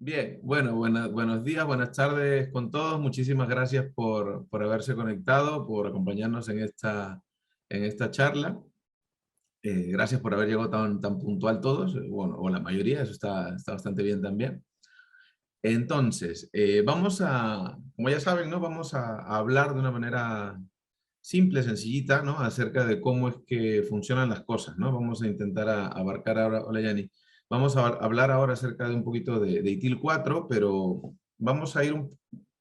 Bien, bueno, buenos días, buenas tardes con todos. Muchísimas gracias por haberse conectado, por acompañarnos en esta charla. Gracias por haber llegado tan puntual todos, bueno, o la mayoría, eso está bastante bien también. Entonces, como ya saben, ¿no? Vamos a hablar de una manera simple, sencillita, ¿no? Acerca de cómo es que funcionan las cosas, ¿no? Vamos a intentar abarcar ahora, hola Yanni, vamos a hablar ahora acerca de un poquito de ITIL 4, pero vamos a ir un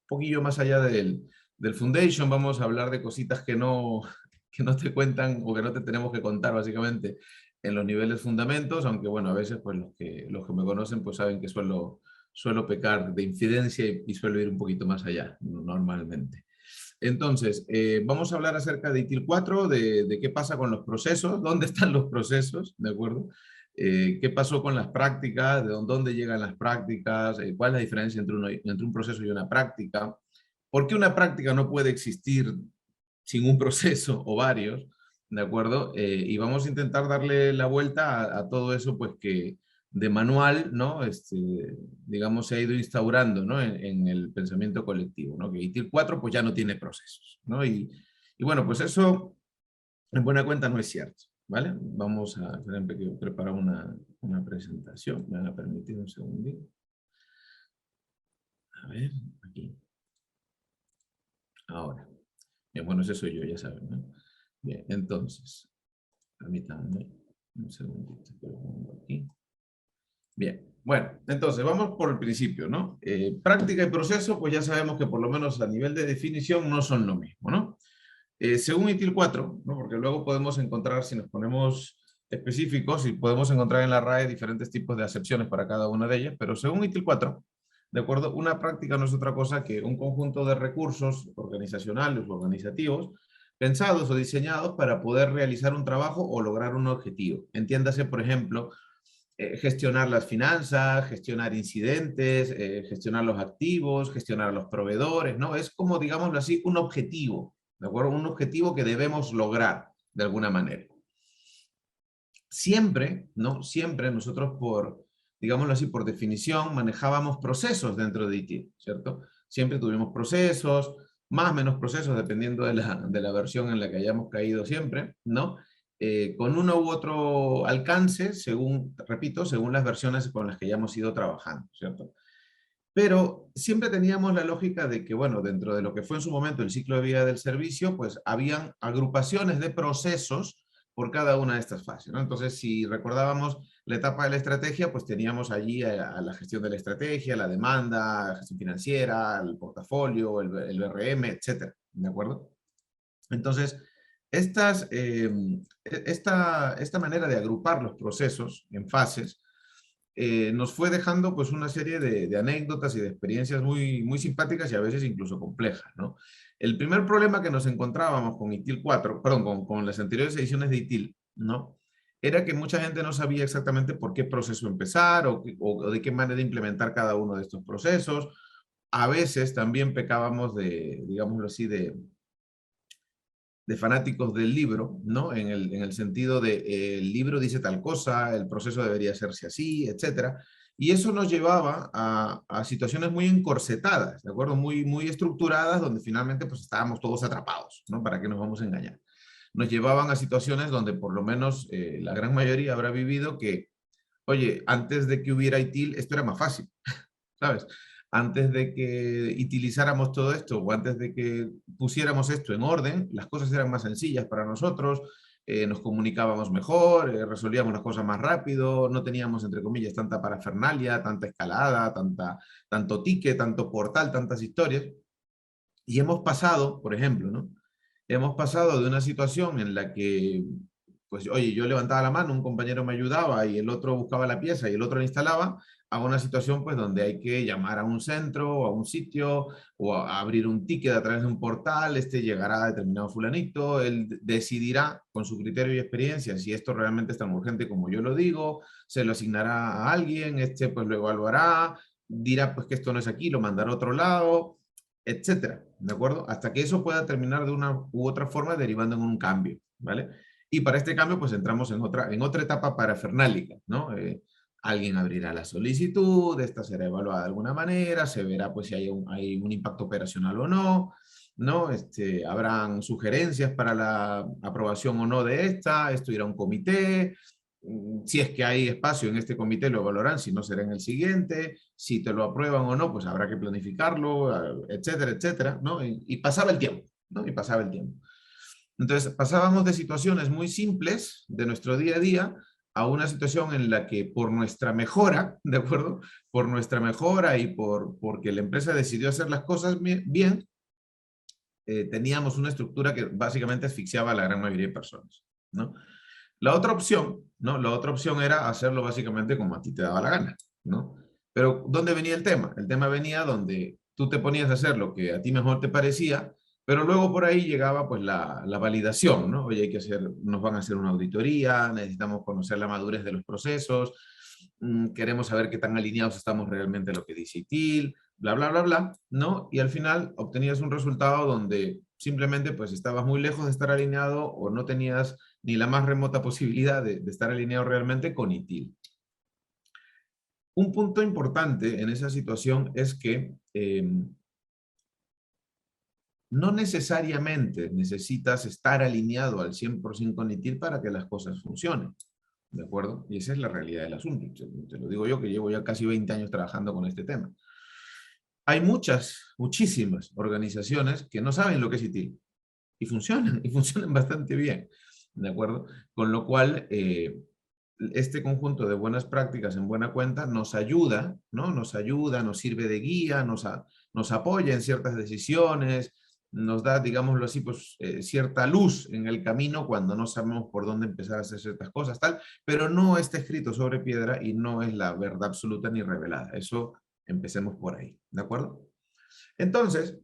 poquillo más allá del Foundation, vamos a hablar de cositas que no te cuentan o que no te tenemos que contar básicamente en los niveles fundamentos, aunque bueno, a veces pues los que me conocen pues saben que suelo pecar de infidencia y suelo ir un poquito más allá normalmente. Entonces, vamos a hablar acerca de ITIL 4, de qué pasa con los procesos, dónde están los procesos, ¿de acuerdo? Qué pasó con las prácticas, de dónde llegan las prácticas, cuál es la diferencia entre un proceso y una práctica, por qué una práctica no puede existir sin un proceso o varios, ¿de acuerdo? Y vamos a intentar darle la vuelta a todo eso, pues que de manual, ¿no? Digamos, se ha ido instaurando, ¿no? En el pensamiento colectivo, ¿no? Que ITIL 4 pues ya no tiene procesos, ¿no? Y bueno, pues eso en buena cuenta no es cierto, ¿vale? Vamos a preparar una presentación, me van a permitir un segundito. A ver, aquí. Ahora. Bien, bueno, ese soy yo, ya saben, ¿no? Bien, entonces, permítanme un segundito que lo pongo aquí. Bien, bueno, entonces vamos por el principio, ¿no? Práctica y proceso, pues ya sabemos que por lo menos a nivel de definición no son lo mismo, ¿no? Según ITIL 4, ¿no? Porque luego podemos encontrar, si nos ponemos específicos, y podemos encontrar en la RAE diferentes tipos de acepciones para cada una de ellas, pero según ITIL 4, ¿de acuerdo? Una práctica no es otra cosa que un conjunto de recursos organizacionales o organizativos pensados o diseñados para poder realizar un trabajo o lograr un objetivo. Entiéndase, por ejemplo, gestionar las finanzas, gestionar incidentes, gestionar los activos, gestionar los proveedores, ¿no? Es como, digámoslo así, un objetivo, ¿de acuerdo? Un objetivo que debemos lograr de alguna manera. Siempre, ¿no? Siempre nosotros digámoslo así, por definición, manejábamos procesos dentro de IT, ¿cierto? Siempre tuvimos procesos, más o menos procesos, dependiendo de la versión en la que hayamos caído siempre, ¿no? Con uno u otro alcance, según, repito, según las versiones con las que hayamos ido trabajando, ¿cierto? Pero siempre teníamos la lógica de que, bueno, dentro de lo que fue en su momento el ciclo de vida del servicio, pues habían agrupaciones de procesos por cada una de estas fases, ¿no? Entonces, si recordábamos la etapa de la estrategia, pues teníamos allí a la gestión de la estrategia, la demanda, la gestión financiera, el portafolio, el BRM, etcétera, ¿de acuerdo? Entonces, esta manera de agrupar los procesos en fases nos fue dejando pues una serie de anécdotas y de experiencias muy simpáticas y a veces incluso complejas, ¿no? El primer problema que nos encontrábamos con ITIL 4, perdón, con las anteriores ediciones de ITIL, ¿no? Era que mucha gente no sabía exactamente por qué proceso empezar o de qué manera implementar cada uno de estos procesos. A veces también pecábamos digámoslo así, de fanáticos del libro, ¿no? En el sentido de el libro dice tal cosa, el proceso debería hacerse así, etcétera. Y eso nos llevaba a situaciones muy encorsetadas, ¿de acuerdo? Muy estructuradas, donde finalmente pues estábamos todos atrapados, ¿no? ¿Para qué nos vamos a engañar? Nos llevaban a situaciones donde por lo menos la gran mayoría habrá vivido que, oye, antes de que hubiera ITIL, esto era más fácil. ¿Sabes? Antes de que utilizáramos todo esto o antes de que pusiéramos esto en orden, las cosas eran más sencillas para nosotros, nos comunicábamos mejor, resolvíamos las cosas más rápido, no teníamos, entre comillas, tanta parafernalia, tanta escalada, tanto ticket, tanto portal, tantas historias. Y hemos pasado, por ejemplo, ¿no? Hemos pasado de una situación en la que, pues, oye, yo levantaba la mano, un compañero me ayudaba y el otro buscaba la pieza y el otro la instalaba, a una situación, pues, donde hay que llamar a un centro o a un sitio o a abrir un ticket a través de un portal, llegará a determinado fulanito, él decidirá con su criterio y experiencia si esto realmente es tan urgente como yo lo digo, se lo asignará a alguien, pues lo evaluará, dirá pues que esto no es aquí, lo mandará a otro lado, etcétera, ¿de acuerdo? Hasta que eso pueda terminar de una u otra forma derivando en un cambio, ¿vale? Y para este cambio, pues entramos en otra etapa parafernálica, ¿no? alguien abrirá la solicitud, esta será evaluada de alguna manera, se verá pues si hay un impacto operacional o no, ¿no? Habrán sugerencias para la aprobación o no de esta, esto irá a un comité, si es que hay espacio en este comité lo evaluarán, si no será en el siguiente, si te lo aprueban o no, pues habrá que planificarlo, etcétera, etcétera, ¿no? Y pasaba el tiempo, ¿no? Y pasaba el tiempo. Entonces, pasábamos de situaciones muy simples de nuestro día a día a una situación en la que por nuestra mejora, ¿de acuerdo? Por nuestra mejora y porque la empresa decidió hacer las cosas bien, teníamos una estructura que básicamente asfixiaba a la gran mayoría de personas, ¿no? La otra opción, ¿no? La otra opción era hacerlo básicamente como a ti te daba la gana, ¿no? Pero ¿dónde venía el tema? El tema venía donde tú te ponías a hacer lo que a ti mejor te parecía, pero luego por ahí llegaba pues la validación, ¿no? Oye, nos van a hacer una auditoría, necesitamos conocer la madurez de los procesos, queremos saber qué tan alineados estamos realmente a lo que dice ITIL, bla, bla, bla, bla, ¿no? Y al final obtenías un resultado donde simplemente pues estabas muy lejos de estar alineado o no tenías ni la más remota posibilidad de estar alineado realmente con ITIL. Un punto importante en esa situación es que no necesariamente necesitas estar alineado al 100% con ITIL para que las cosas funcionen, ¿de acuerdo? Y esa es la realidad del asunto. Te lo digo yo que llevo ya casi 20 años trabajando con este tema. Hay muchísimas organizaciones que no saben lo que es ITIL y funcionan bastante bien, ¿de acuerdo? Con lo cual, este conjunto de buenas prácticas en buena cuenta nos ayuda, ¿no? Nos ayuda, nos sirve de guía, nos apoya en ciertas decisiones, nos da, digámoslo así, pues cierta luz en el camino cuando no sabemos por dónde empezar a hacer ciertas cosas, tal, pero no está escrito sobre piedra y no es la verdad absoluta ni revelada. Eso empecemos por ahí, ¿de acuerdo? Entonces,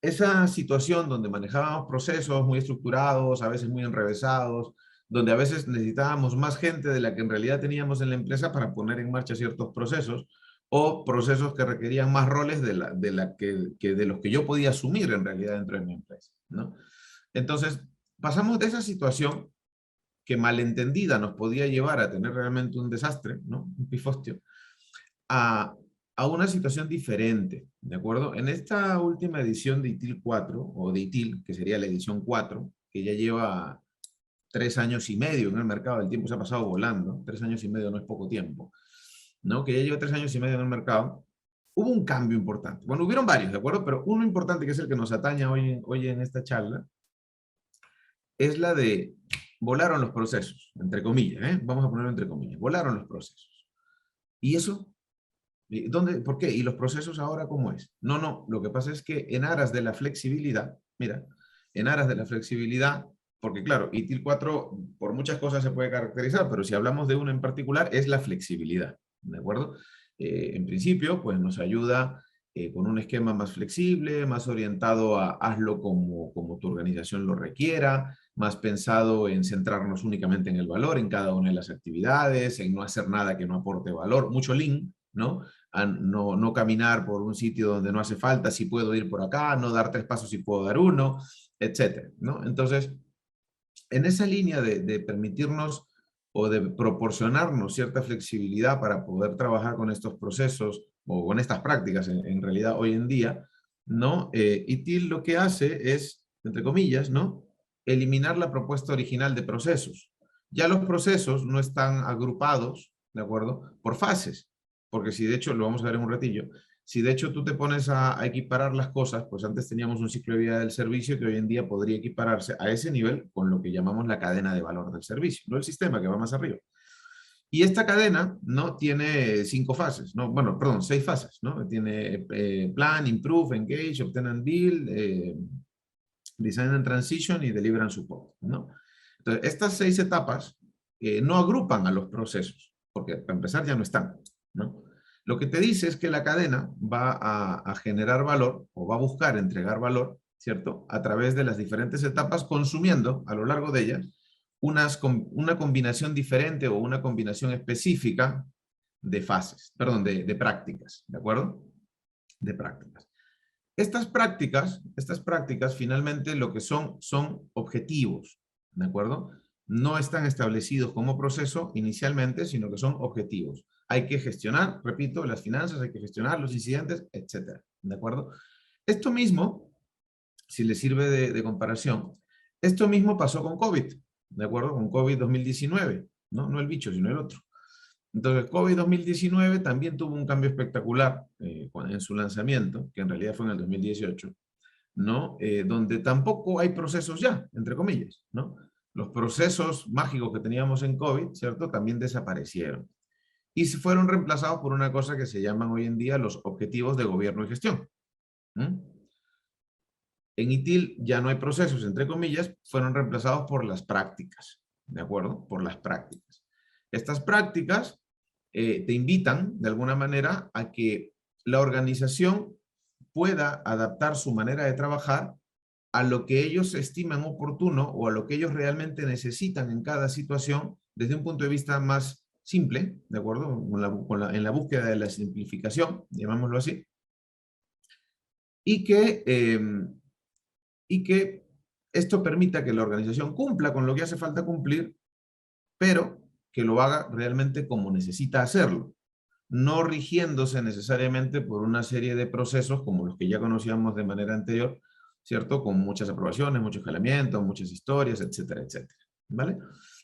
esa situación donde manejábamos procesos muy estructurados, a veces muy enrevesados, donde a veces necesitábamos más gente de la que en realidad teníamos en la empresa para poner en marcha ciertos procesos, o procesos que requerían más roles que de los que yo podía asumir en realidad dentro de mi empresa, ¿no? Entonces, pasamos de esa situación que malentendida nos podía llevar a tener realmente un desastre, ¿no? Un pifostio, a, a una situación diferente, ¿de acuerdo? En esta última edición de ITIL 4, o de ITIL, que sería la edición 4, que ya lleva 3 años y medio en el mercado, el tiempo se ha pasado volando, 3 años y medio no es poco tiempo, ¿no? Que ya lleva 3 años y medio en el mercado, hubo un cambio importante. Bueno, hubieron varios, ¿de acuerdo? Pero uno importante que es el que nos atañe hoy en esta charla, es la de volaron los procesos, entre comillas, ¿eh? Vamos a ponerlo entre comillas, volaron los procesos. ¿Y eso? ¿Dónde, por qué? ¿Y los procesos ahora cómo es? No, no, lo que pasa es que en aras de la flexibilidad, mira, en aras de la flexibilidad, porque claro, ITIL 4 por muchas cosas se puede caracterizar, pero si hablamos de una en particular es la flexibilidad, ¿de acuerdo? En principio, pues nos ayuda con un esquema más flexible, más orientado a hazlo como tu organización lo requiera, más pensado en centrarnos únicamente en el valor, en cada una de las actividades, en no hacer nada que no aporte valor, mucho lean, ¿no? A no caminar por un sitio donde no hace falta, si puedo ir por acá, no dar 3 pasos si puedo dar uno, etcétera, ¿no? Entonces, en esa línea de permitirnos o de proporcionarnos cierta flexibilidad para poder trabajar con estos procesos o con estas prácticas en realidad hoy en día, ¿no? ITIL lo que hace es, entre comillas, ¿no? Eliminar la propuesta original de procesos. Ya los procesos no están agrupados, ¿de acuerdo? Por fases, porque si de hecho, lo vamos a ver en un ratillo, si de hecho tú te pones a equiparar las cosas, pues antes teníamos un ciclo de vida del servicio que hoy en día podría equipararse a ese nivel con lo que llamamos la cadena de valor del servicio, no el sistema que va más arriba. Y esta cadena, ¿no? Tiene 5 fases, ¿no? Bueno, perdón, 6 fases, ¿no? Tiene plan, improve, engage, obtain and build, design and transition y deliver and support, ¿no? Entonces, estas 6 etapas no agrupan a los procesos, porque para empezar ya no están, ¿no? Lo que te dice es que la cadena va a generar valor o va a buscar entregar valor, ¿cierto? A través de las diferentes etapas, consumiendo a lo largo de ellas una combinación diferente o una combinación específica de fases, perdón, de prácticas, ¿de acuerdo? De prácticas. Estas prácticas finalmente lo que son objetivos, ¿de acuerdo? no están establecidos como proceso inicialmente, sino que son objetivos. Hay que gestionar, repito, las finanzas, hay que gestionar los incidentes, etcétera. ¿De acuerdo? Esto mismo, si le sirve de comparación, esto mismo pasó con COVID, ¿de acuerdo? Con COVID 2019, ¿no? No el bicho, sino el otro. Entonces, COVID 2019 también tuvo un cambio espectacular en su lanzamiento, que en realidad fue en el 2018, ¿no? Donde tampoco hay procesos ya, entre comillas, ¿no? Los procesos mágicos que teníamos en COVID, ¿cierto? También desaparecieron. Y se fueron reemplazados por una cosa que se llaman hoy en día los objetivos de gobierno y gestión. ¿Mm? En ITIL ya no hay procesos, entre comillas, fueron reemplazados por las prácticas, ¿de acuerdo? Por las prácticas. Estas prácticas te invitan, de alguna manera, a que la organización pueda adaptar su manera de trabajar a lo que ellos estiman oportuno o a lo que ellos realmente necesitan en cada situación desde un punto de vista más simple, ¿de acuerdo? En la búsqueda de la simplificación, llamámoslo así, y que esto permita que la organización cumpla con lo que hace falta cumplir, pero que lo haga realmente como necesita hacerlo, no rigiéndose necesariamente por una serie de procesos como los que ya conocíamos de manera anterior, ¿cierto? Con muchas aprobaciones, muchos escalamientos, muchas historias, etcétera, etcétera, ¿vale?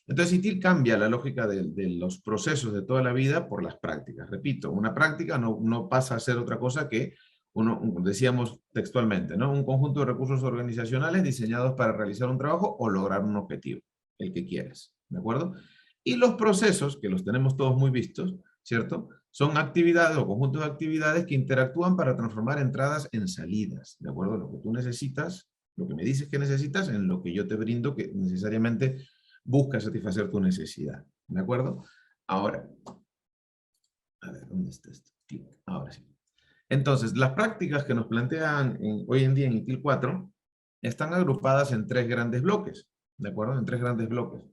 Entonces, ITIL cambia la lógica de los procesos de toda la vida por las prácticas. Repito, una práctica no pasa a ser otra cosa que decíamos textualmente, ¿no? Un conjunto de recursos organizacionales diseñados para realizar un trabajo o lograr un objetivo, el que quieras, ¿de acuerdo? Y los procesos, que los tenemos todos muy vistos, ¿cierto? Son actividades o conjuntos de actividades que interactúan para transformar entradas en salidas, ¿de acuerdo? Lo que tú necesitas, lo que me dices que necesitas, en lo que yo te brindo que necesariamente busca satisfacer tu necesidad, ¿de acuerdo? Ahora, a ver, ¿dónde está esto? Clic, ahora sí. Entonces, las prácticas que nos plantean hoy en día en ITIL 4 están agrupadas en tres grandes bloques, ¿de acuerdo? En tres grandes bloques.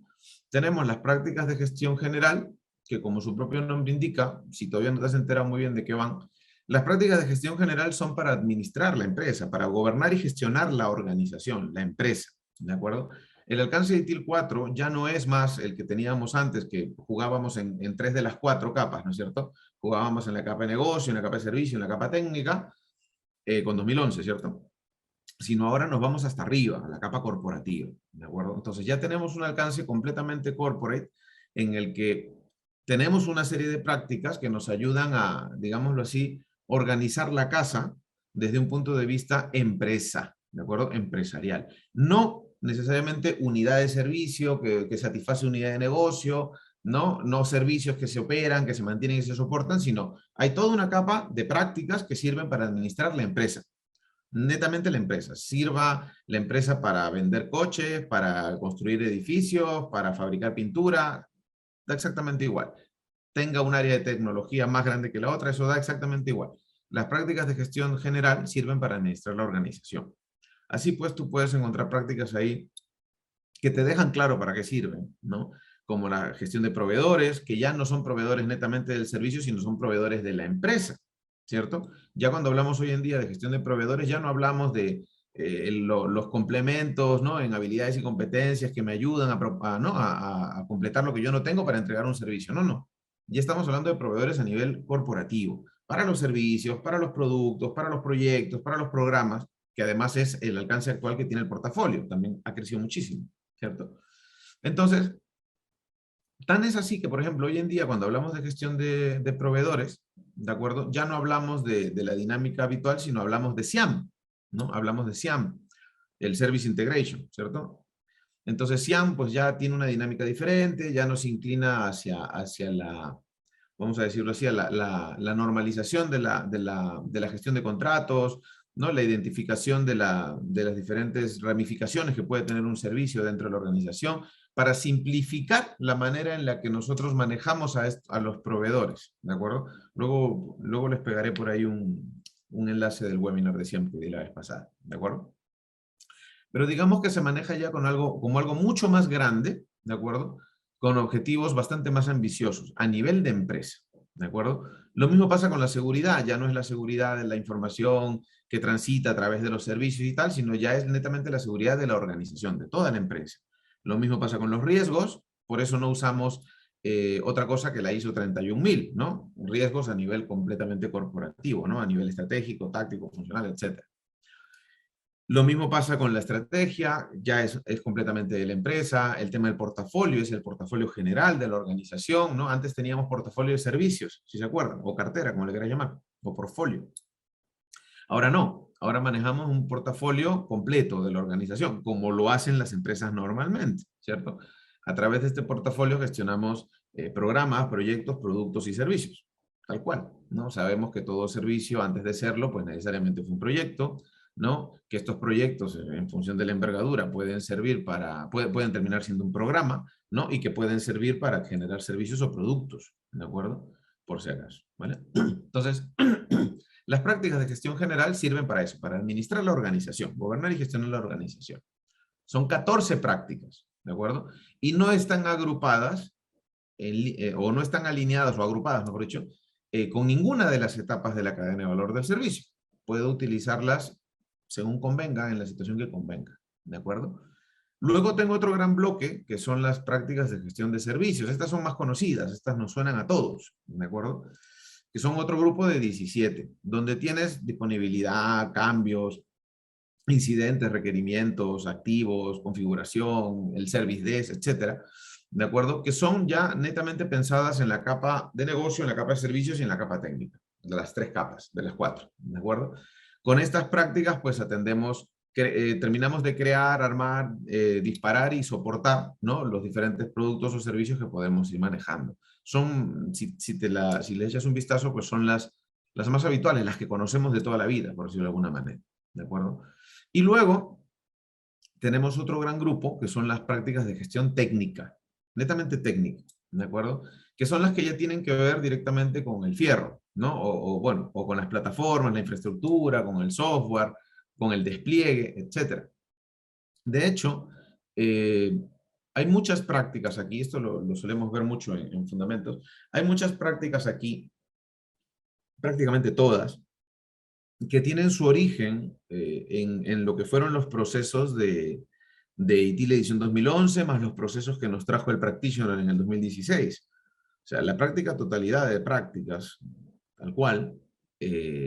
Tenemos las prácticas de gestión general, que como su propio nombre indica, si todavía no te has enterado muy bien de qué van, las prácticas de gestión general son para administrar la empresa, para gobernar y gestionar la organización, la empresa, ¿de acuerdo? El alcance de ITIL 4 ya no es más el que teníamos antes, que jugábamos en tres de las cuatro capas, ¿no es cierto? Jugábamos en la capa de negocio, en la capa de servicio, en la capa técnica, con 2011, ¿cierto? Sino ahora nos vamos hasta arriba, a la capa corporativa, ¿de acuerdo? Entonces ya tenemos un alcance completamente corporate en el que tenemos una serie de prácticas que nos ayudan a, digámoslo así, organizar la casa desde un punto de vista empresa, ¿de acuerdo? Empresarial. No necesariamente unidad de servicio que satisface unidad de negocio, ¿no? No servicios que se operan, que se mantienen y se soportan, sino hay toda una capa de prácticas que sirven para administrar la empresa. Netamente la empresa. Sirva la empresa para vender coches, para construir edificios, para fabricar pintura, da exactamente igual. Tenga un área de tecnología más grande que la otra, eso da exactamente igual. Las prácticas de gestión general sirven para administrar la organización. Así pues, tú puedes encontrar prácticas ahí que te dejan claro para qué sirven, ¿no? Como la gestión de proveedores, que ya no son proveedores netamente del servicio, sino son proveedores de la empresa, ¿cierto? Ya cuando hablamos hoy en día de gestión de proveedores, ya no hablamos de los complementos, ¿no? En habilidades y competencias que me ayudan ¿no? a completar lo que yo no tengo para entregar un servicio. No, no. Ya estamos hablando de proveedores a nivel corporativo, para los servicios, para los productos, para los proyectos, para los programas, que además es el alcance actual que tiene el portafolio. También ha crecido muchísimo, ¿cierto? Entonces, tan es así que, por ejemplo, hoy en día cuando hablamos de gestión de proveedores, ¿de acuerdo? Ya no hablamos de la dinámica habitual, sino hablamos de SIAM, ¿no? Hablamos de SIAM, el Service Integration, ¿cierto? Entonces SIAM pues ya tiene una dinámica diferente, ya nos inclina hacia la, vamos a decirlo así, a la normalización de la gestión de contratos, ¿no? La identificación de las diferentes ramificaciones que puede tener un servicio dentro de la organización, para simplificar la manera en la que nosotros manejamos a los proveedores, ¿de acuerdo? Luego les pegaré por ahí un enlace del webinar de SIAM que di la vez pasada, ¿de acuerdo? Pero digamos que se maneja ya como algo mucho más grande, ¿de acuerdo? Con objetivos bastante más ambiciosos a nivel de empresa, ¿de acuerdo? Lo mismo pasa con la seguridad, ya no es la seguridad de la información que transita a través de los servicios y tal, sino ya es netamente la seguridad de la organización, de toda la empresa. Lo mismo pasa con los riesgos, por eso no usamos otra cosa que la ISO 31000, ¿no? Riesgos a nivel completamente corporativo, ¿no? A nivel estratégico, táctico, funcional, etc. Lo mismo pasa con la estrategia, ya es completamente de la empresa. El tema del portafolio es el portafolio general de la organización, ¿no? Antes teníamos portafolio de servicios, si se acuerdan, o cartera, como le quieran llamar, o portfolio. Ahora no, ahora manejamos un portafolio completo de la organización, como lo hacen las empresas normalmente, ¿cierto? A través de este portafolio gestionamos programas, proyectos, productos y servicios, tal cual, ¿no? Sabemos que todo servicio, antes de serlo, pues necesariamente fue un proyecto, ¿no? Que estos proyectos, en función de la envergadura, pueden servir para, pueden terminar siendo un programa, ¿no? Y que pueden servir para generar servicios o productos, ¿de acuerdo? Por si acaso, ¿vale? Entonces, las prácticas de gestión general sirven para eso, para administrar la organización, gobernar y gestionar la organización. Son 14 prácticas, ¿de acuerdo? Y no están agrupadas, o no están alineadas o agrupadas, mejor dicho, con ninguna de las etapas de la cadena de valor del servicio. Puedo utilizarlas según convenga, en la situación que convenga, ¿de acuerdo? Luego tengo otro gran bloque, que son las prácticas de gestión de servicios. Estas son más conocidas, estas nos suenan a todos, ¿de acuerdo? Que son otro grupo de 17, donde tienes disponibilidad, cambios, incidentes, requerimientos, activos, configuración, el service desk, etcétera, ¿de acuerdo? Que son ya netamente pensadas en la capa de negocio, en la capa de servicios y en la capa técnica, de las 3 capas, de las 4, ¿de acuerdo? Con estas prácticas, pues atendemos, terminamos de crear, armar, disparar y soportar, ¿no? Los diferentes productos o servicios que podemos ir manejando. Son, si le echas un vistazo, pues son las más habituales, las que conocemos de toda la vida, por decirlo de alguna manera, ¿de acuerdo? Y luego tenemos otro gran grupo que son las prácticas de gestión técnica, netamente técnica, ¿de acuerdo? Que son las que ya tienen que ver directamente con el fierro, ¿no? Bueno, o con las plataformas, la infraestructura, con el software, con el despliegue, etc. De hecho, hay muchas prácticas aquí, esto lo solemos ver mucho en fundamentos, hay muchas prácticas aquí, prácticamente todas, que tienen su origen en lo que fueron los procesos de ITIL edición 2011, más los procesos que nos trajo el Practitioner en el 2016. O sea, la práctica totalidad de prácticas, tal cual,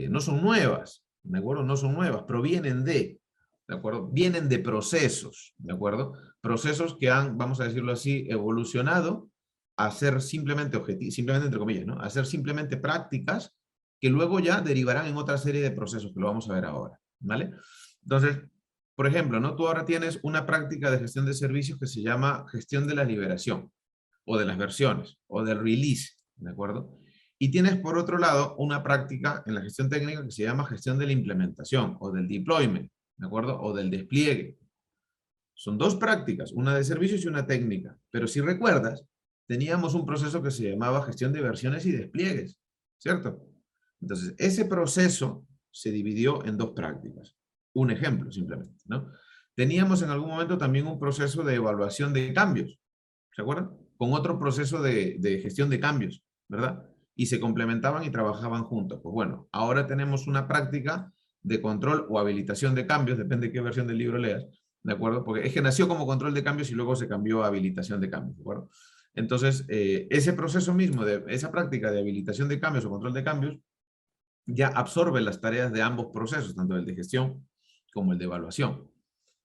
no son nuevas, ¿de acuerdo? No son nuevas, provienen ¿de acuerdo? Vienen de procesos, ¿de acuerdo? Procesos que han, vamos a decirlo así, evolucionado a ser simplemente simplemente entre comillas, ¿no? A ser simplemente prácticas que luego ya derivarán en otra serie de procesos que lo vamos a ver ahora, ¿vale? Entonces, por ejemplo, ¿no? Tú ahora tienes una práctica de gestión de servicios que se llama gestión de la liberación, o de las versiones, o del release, ¿de acuerdo? Y tienes por otro lado una práctica en la gestión técnica que se llama gestión de la implementación, o del deployment, ¿de acuerdo? O del despliegue. Son dos prácticas, una de servicios y una técnica. Pero si recuerdas, teníamos un proceso que se llamaba gestión de versiones y despliegues, ¿cierto? Entonces, ese proceso se dividió en dos prácticas. Un ejemplo, simplemente, ¿no? Teníamos en algún momento también un proceso de evaluación de cambios, ¿se acuerdan? Con otro proceso de gestión de cambios, ¿verdad? Y se complementaban y trabajaban juntos. Pues bueno, ahora tenemos una práctica de control o habilitación de cambios, depende de qué versión del libro leas, ¿de acuerdo? Porque es que nació como control de cambios y luego se cambió a habilitación de cambios, ¿de acuerdo? Entonces, ese proceso mismo, esa práctica de habilitación de cambios o control de cambios, ya absorbe las tareas de ambos procesos, tanto el de gestión como el de evaluación.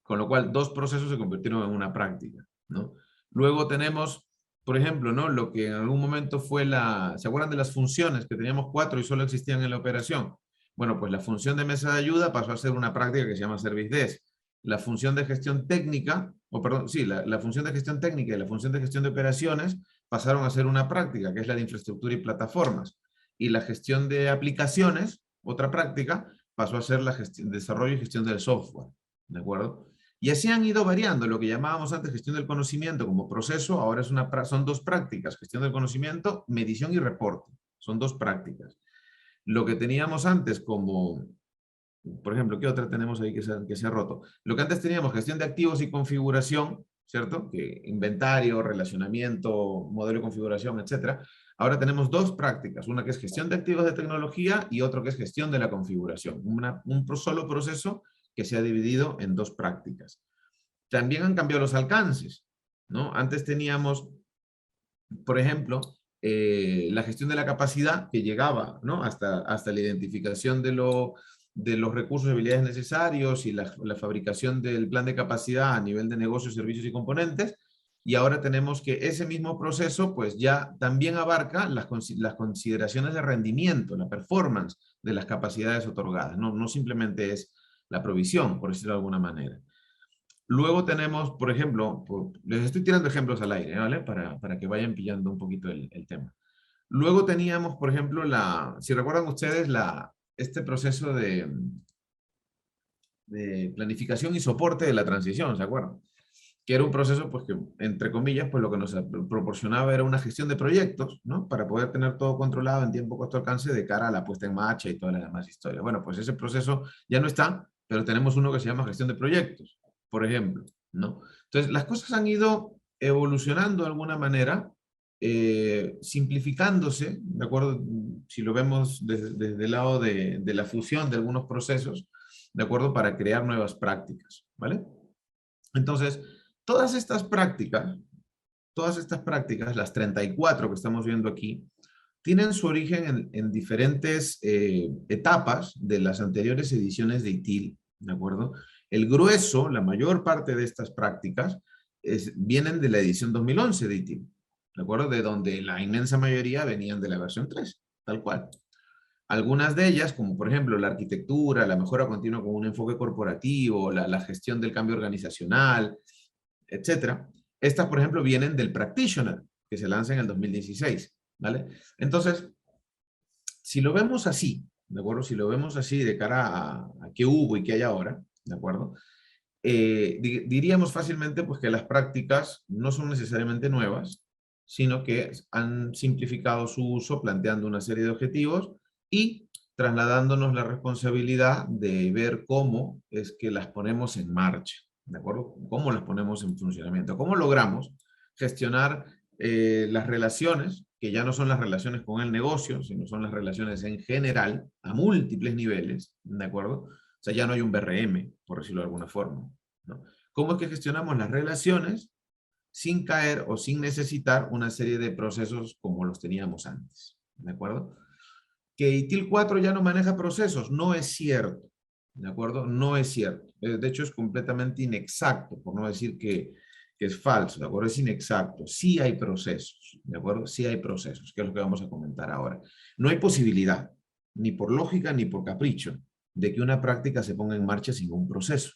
Con lo cual, dos procesos se convirtieron en una práctica, ¿no? Luego tenemos, por ejemplo, ¿no? Lo que en algún momento fue ¿se acuerdan de las funciones? Que teníamos 4 y solo existían en la operación. Bueno, pues la función de mesa de ayuda pasó a ser una práctica que se llama Service Desk. La función de gestión técnica, o perdón, sí, la función de gestión técnica y la función de gestión de operaciones pasaron a ser una práctica, que es la de infraestructura y plataformas. Y la gestión de aplicaciones, otra práctica, pasó a ser la gestión, desarrollo y gestión del software. ¿De acuerdo? Y así han ido variando. Lo que llamábamos antes gestión del conocimiento como proceso, ahora son dos prácticas. Gestión del conocimiento, medición y reporte. Son dos prácticas. Lo que teníamos antes como, por ejemplo, ¿qué otra tenemos ahí que se ha roto? Lo que antes teníamos, gestión de activos y configuración, ¿cierto? Que inventario, relacionamiento, modelo de configuración, etcétera. Ahora tenemos dos prácticas, una que es gestión de activos de tecnología y otro que es gestión de la configuración. Un solo proceso que se ha dividido en dos prácticas. También han cambiado los alcances. ¿no? Antes teníamos, por ejemplo, la gestión de la capacidad que llegaba, ¿no? hasta la identificación de los recursos y habilidades necesarios y la fabricación del plan de capacidad a nivel de negocios, servicios y componentes. Y ahora tenemos que ese mismo proceso pues ya también abarca las consideraciones de rendimiento, la performance de las capacidades otorgadas. No simplemente es la provisión, por decirlo de alguna manera. Luego tenemos, por ejemplo, les estoy tirando ejemplos al aire, ¿vale? Para que vayan pillando un poquito el tema. Luego teníamos, por ejemplo, si recuerdan ustedes, este proceso de planificación y soporte de la transición, ¿se acuerdan? Que era un proceso, pues que, entre comillas, pues lo que nos proporcionaba era una gestión de proyectos, ¿no? Para poder tener todo controlado en tiempo, costo, alcance de cara a la puesta en marcha y todas las demás historias. Bueno, pues ese proceso ya no está, pero tenemos uno que se llama gestión de proyectos, por ejemplo, ¿no? Entonces, las cosas han ido evolucionando de alguna manera, simplificándose, ¿de acuerdo? Si lo vemos desde el lado de la fusión de algunos procesos, ¿de acuerdo? Para crear nuevas prácticas, ¿vale? Entonces, todas estas prácticas, las 34 que estamos viendo aquí, tienen su origen en diferentes etapas de las anteriores ediciones de ITIL, ¿de acuerdo? El grueso, la mayor parte de estas prácticas, vienen de la edición 2011 de ITIL, ¿de acuerdo? De donde la inmensa mayoría venían de la versión 3, tal cual. Algunas de ellas, como por ejemplo la arquitectura, la mejora continua con un enfoque corporativo, la gestión del cambio organizacional, etcétera. Estas, por ejemplo, vienen del Practitioner, que se lanza en el 2016, ¿vale? Entonces, si lo vemos así, ¿de acuerdo? Si lo vemos así de cara a qué hubo y qué hay ahora, ¿de acuerdo? Diríamos fácilmente pues, que las prácticas no son necesariamente nuevas, sino que han simplificado su uso planteando una serie de objetivos y trasladándonos la responsabilidad de ver cómo es que las ponemos en marcha, ¿de acuerdo? Cómo las ponemos en funcionamiento, cómo logramos gestionar las relaciones, que ya no son las relaciones con el negocio, sino son las relaciones en general, a múltiples niveles, ¿de acuerdo? O sea, ya no hay un BRM, por decirlo de alguna forma, ¿no? ¿Cómo es que gestionamos las relaciones sin caer o sin necesitar una serie de procesos como los teníamos antes? ¿De acuerdo? Que ITIL 4 ya no maneja procesos, no es cierto. ¿De acuerdo? No es cierto. De hecho, es completamente inexacto, por no decir que es falso, ¿de acuerdo? Es inexacto. Sí hay procesos, ¿de acuerdo? Sí hay procesos, que es lo que vamos a comentar ahora. No hay posibilidad, ni por lógica ni por capricho, de que una práctica se ponga en marcha sin un proceso,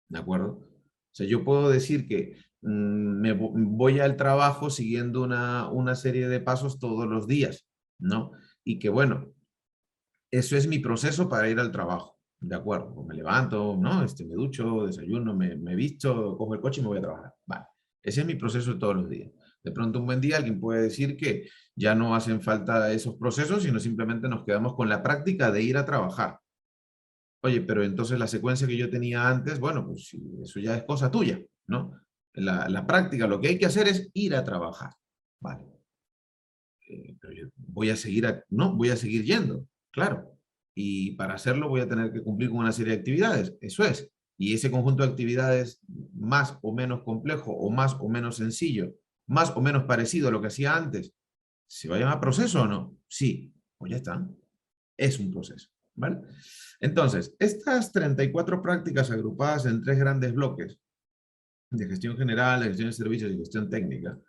¿de acuerdo? O sea, yo puedo decir que voy al trabajo siguiendo una serie de pasos todos los días, ¿no? Y que bueno, eso es mi proceso para ir al trabajo, ¿de acuerdo? Pues me levanto, ¿no? Me ducho, desayuno, me visto, cojo el coche y me voy a trabajar. Vale, ese es mi proceso de todos los días. De pronto un buen día alguien puede decir que ya no hacen falta esos procesos, sino simplemente nos quedamos con la práctica de ir a trabajar. Oye, pero entonces la secuencia que yo tenía antes, bueno, pues eso ya es cosa tuya, ¿no? La práctica, lo que hay que hacer es ir a trabajar. Vale. Pero yo voy a seguir, no, voy a seguir yendo, claro. Y para hacerlo voy a tener que cumplir con una serie de actividades, eso es. Y ese conjunto de actividades más o menos complejo o más o menos sencillo, más o menos parecido a lo que hacía antes, ¿se va a llamar proceso o no? Sí, pues ya está. Es un proceso, ¿vale? Entonces, estas 34 prácticas agrupadas en 3 grandes bloques de gestión general, de gestión de servicios y gestión técnica,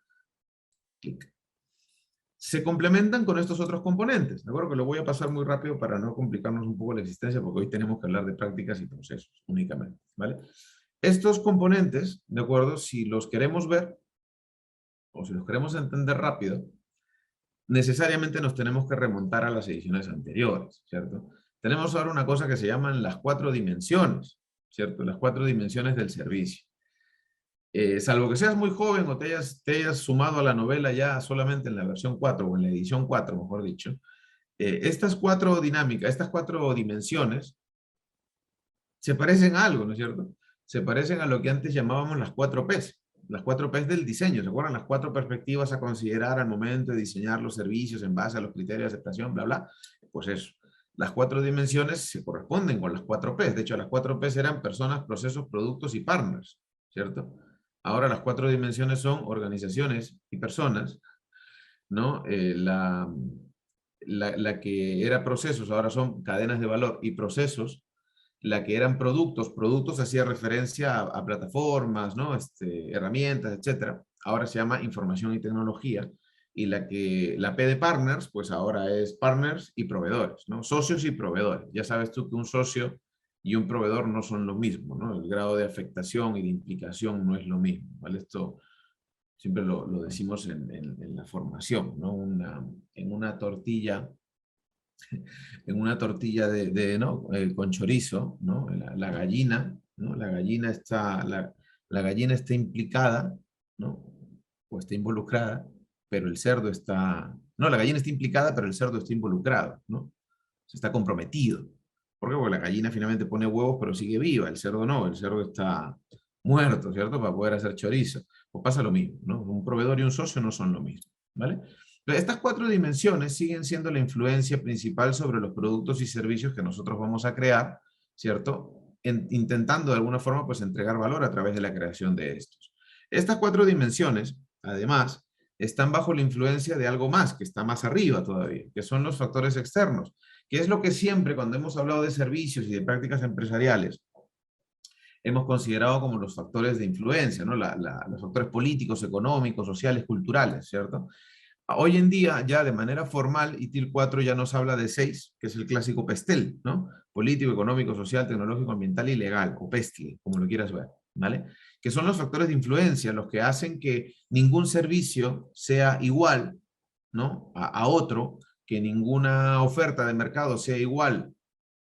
se complementan con estos otros componentes, ¿de acuerdo? Que lo voy a pasar muy rápido para no complicarnos un poco la existencia, porque hoy tenemos que hablar de prácticas y procesos únicamente, ¿vale? Estos componentes, ¿de acuerdo? Si los queremos ver, o si los queremos entender rápido, necesariamente nos tenemos que remontar a las ediciones anteriores, ¿cierto? Tenemos ahora una cosa que se llaman las 4 dimensiones, ¿cierto? Las 4 dimensiones del servicio. Salvo que seas muy joven o te hayas sumado a la novela ya solamente en la versión 4 o en la edición 4, mejor dicho, estas 4 dinámicas, estas 4 dimensiones se parecen a algo, ¿no es cierto? Se parecen a lo que antes llamábamos las 4 Ps. Las 4 Ps del diseño, ¿se acuerdan? Las 4 perspectivas a considerar al momento de diseñar los servicios en base a los criterios de aceptación, bla, bla. Pues eso. Las 4 dimensiones se corresponden con las 4 Ps. De hecho, las 4 Ps eran personas, procesos, productos y partners, ¿cierto? Ahora las 4 dimensiones son organizaciones y personas, ¿no? La que era procesos, ahora son cadenas de valor y procesos. La que eran productos, productos hacía referencia a plataformas, ¿no? Herramientas, etcétera. Ahora se llama información y tecnología. Y la P de partners, pues ahora es partners y proveedores, ¿no? Socios y proveedores. Ya sabes tú que un socio y un proveedor no son lo mismo, ¿no? El grado de afectación y de implicación no es lo mismo, ¿vale? Esto siempre lo decimos en la formación, ¿no? En una tortilla ¿no? Con chorizo, ¿no? La gallina, ¿no? La gallina está implicada, ¿no? O está involucrada, pero el cerdo está... No, la gallina está implicada, pero el cerdo está involucrado, ¿no? Se está comprometido. ¿Por qué? Porque la gallina finalmente pone huevos, pero sigue viva. El cerdo no, el cerdo está muerto, ¿cierto? Para poder hacer chorizo. Pues pasa lo mismo, ¿no? Un proveedor y un socio no son lo mismo, ¿vale? Estas 4 dimensiones siguen siendo la influencia principal sobre los productos y servicios que nosotros vamos a crear, ¿cierto? Intentando de alguna forma pues entregar valor a través de la creación de estos. Estas 4 dimensiones, además, están bajo la influencia de algo más, que está más arriba todavía, que son los factores externos, que es lo que siempre cuando hemos hablado de servicios y de prácticas empresariales, hemos considerado como los factores de influencia, ¿no? Los factores políticos, económicos, sociales, culturales, ¿cierto? Hoy en día, ya de manera formal, ITIL 4 ya nos habla de 6, que es el clásico PESTEL, ¿no? Político, económico, social, tecnológico, ambiental y legal, o PESTLE, como lo quieras ver, ¿vale? Que son los factores de influencia, los que hacen que ningún servicio sea igual, ¿no? A otro, que ninguna oferta de mercado sea igual,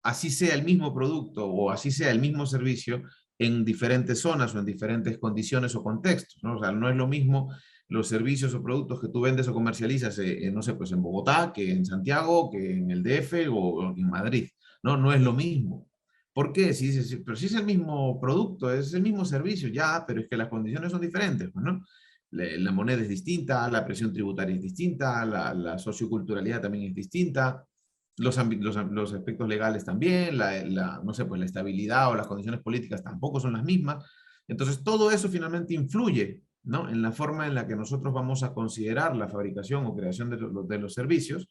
así sea el mismo producto o así sea el mismo servicio en diferentes zonas o en diferentes condiciones o contextos, ¿no? O sea, no es lo mismo los servicios o productos que tú vendes o comercializas, no sé, pues en Bogotá, que en Santiago, que en el DF o en Madrid. No, no es lo mismo. ¿Por qué? Pero si es el mismo producto, es el mismo servicio, ya, pero es que las condiciones son diferentes, pues, ¿no? La moneda es distinta, la presión tributaria es distinta, la socioculturalidad también es distinta, los aspectos legales también, no sé, pues la estabilidad o las condiciones políticas tampoco son las mismas. Entonces, todo eso finalmente influye, ¿no? En la forma en la que nosotros vamos a considerar la fabricación o creación de los servicios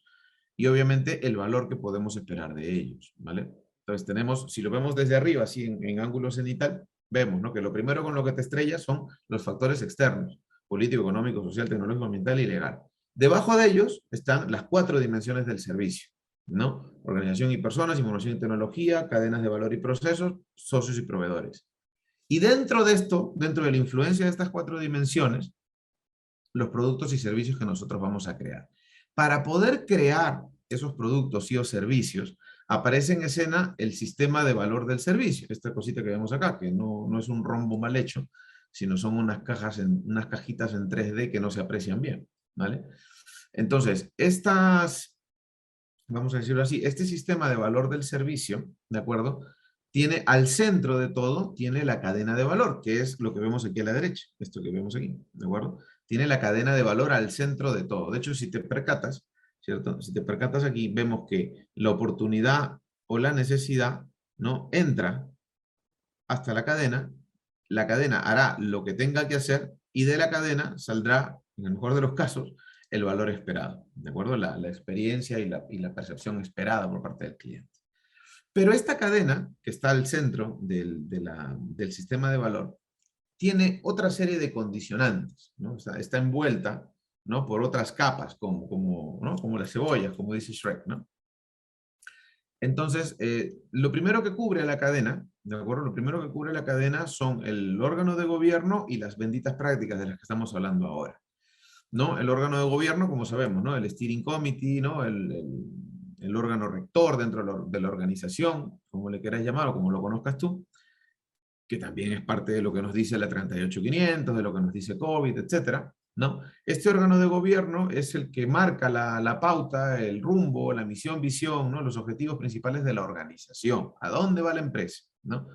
y obviamente el valor que podemos esperar de ellos, ¿vale? Entonces tenemos, si lo vemos desde arriba, así en ángulo cenital, vemos, ¿no? Que lo primero con lo que te estrellas son los factores externos, político, económico, social, tecnológico, ambiental y legal. Debajo de ellos están las 4 dimensiones del servicio, ¿no? Organización y personas, información y tecnología, cadenas de valor y procesos, socios y proveedores. Y dentro de esto, dentro de la influencia de estas 4 dimensiones, los productos y servicios que nosotros vamos a crear. Para poder crear esos productos y o servicios, aparece en escena el sistema de valor del servicio. Esta cosita que vemos acá, que no es un rombo mal hecho, sino son unas cajitas en 3D que no se aprecian bien, ¿vale? Entonces, vamos a decirlo así, este sistema de valor del servicio, ¿de acuerdo? Tiene al centro de todo, tiene la cadena de valor, que es lo que vemos aquí a la derecha, esto que vemos aquí, ¿de acuerdo? Tiene la cadena de valor al centro de todo. De hecho, si te percatas, ¿cierto? Si te percatas aquí, vemos que la oportunidad o la necesidad, ¿no? Entra hasta la cadena hará lo que tenga que hacer y de la cadena saldrá, en el mejor de los casos, el valor esperado, ¿de acuerdo? La experiencia y la percepción esperada por parte del cliente. Pero esta cadena, que está al centro del sistema de valor, tiene otra serie de condicionantes, ¿no? Está envuelta, ¿no? Por otras capas, ¿no? Como las cebollas, como dice Shrek, ¿no? Entonces, lo primero que cubre la cadena, ¿de acuerdo? Lo primero que cubre la cadena son el órgano de gobierno y las benditas prácticas de las que estamos hablando ahora, ¿no? El órgano de gobierno, como sabemos, ¿no? El steering committee, ¿no? El órgano rector dentro de la organización, como le quieras llamar o como lo conozcas tú, que también es parte de lo que nos dice la 38500, de lo que nos dice COVID, etcétera, ¿no? Este órgano de gobierno es el que marca la pauta, el rumbo, la misión, visión, ¿no? Los objetivos principales de la organización. ¿A dónde va la empresa? ¿No?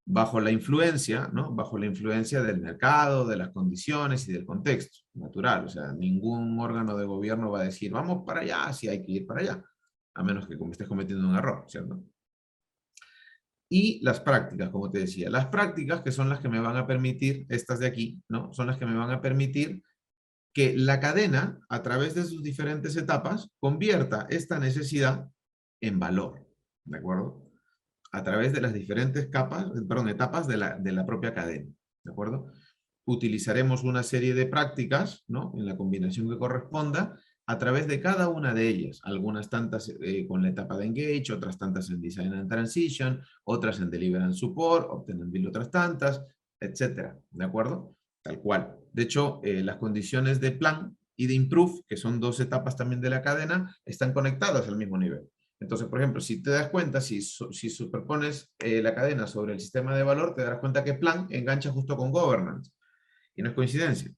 Bajo la influencia, ¿no? Bajo la influencia del mercado, de las condiciones y del contexto natural. O sea, ningún órgano de gobierno va a decir, vamos para allá, si hay que ir para allá, a menos que estés cometiendo un error, ¿cierto? Y las prácticas, como te decía. Las prácticas que son las que me van a permitir, estas de aquí, ¿no? Son las que me van a permitir que la cadena, a través de sus diferentes etapas, convierta esta necesidad en valor, ¿de acuerdo? A través de las diferentes etapas de la propia cadena, ¿de acuerdo? Utilizaremos una serie de prácticas, ¿no? En la combinación que corresponda, a través de cada una de ellas. Algunas tantas con la etapa de Engage, otras tantas en Design and Transition, otras en Deliver and Support, Obtain and Build otras tantas, etcétera, ¿de acuerdo? Tal cual. De hecho, las condiciones de plan y de improve, que son dos etapas también de la cadena, están conectadas al mismo nivel. Entonces, por ejemplo, si te das cuenta, si superpones la cadena sobre el sistema de valor, te darás cuenta que plan engancha justo con governance. Y no es coincidencia.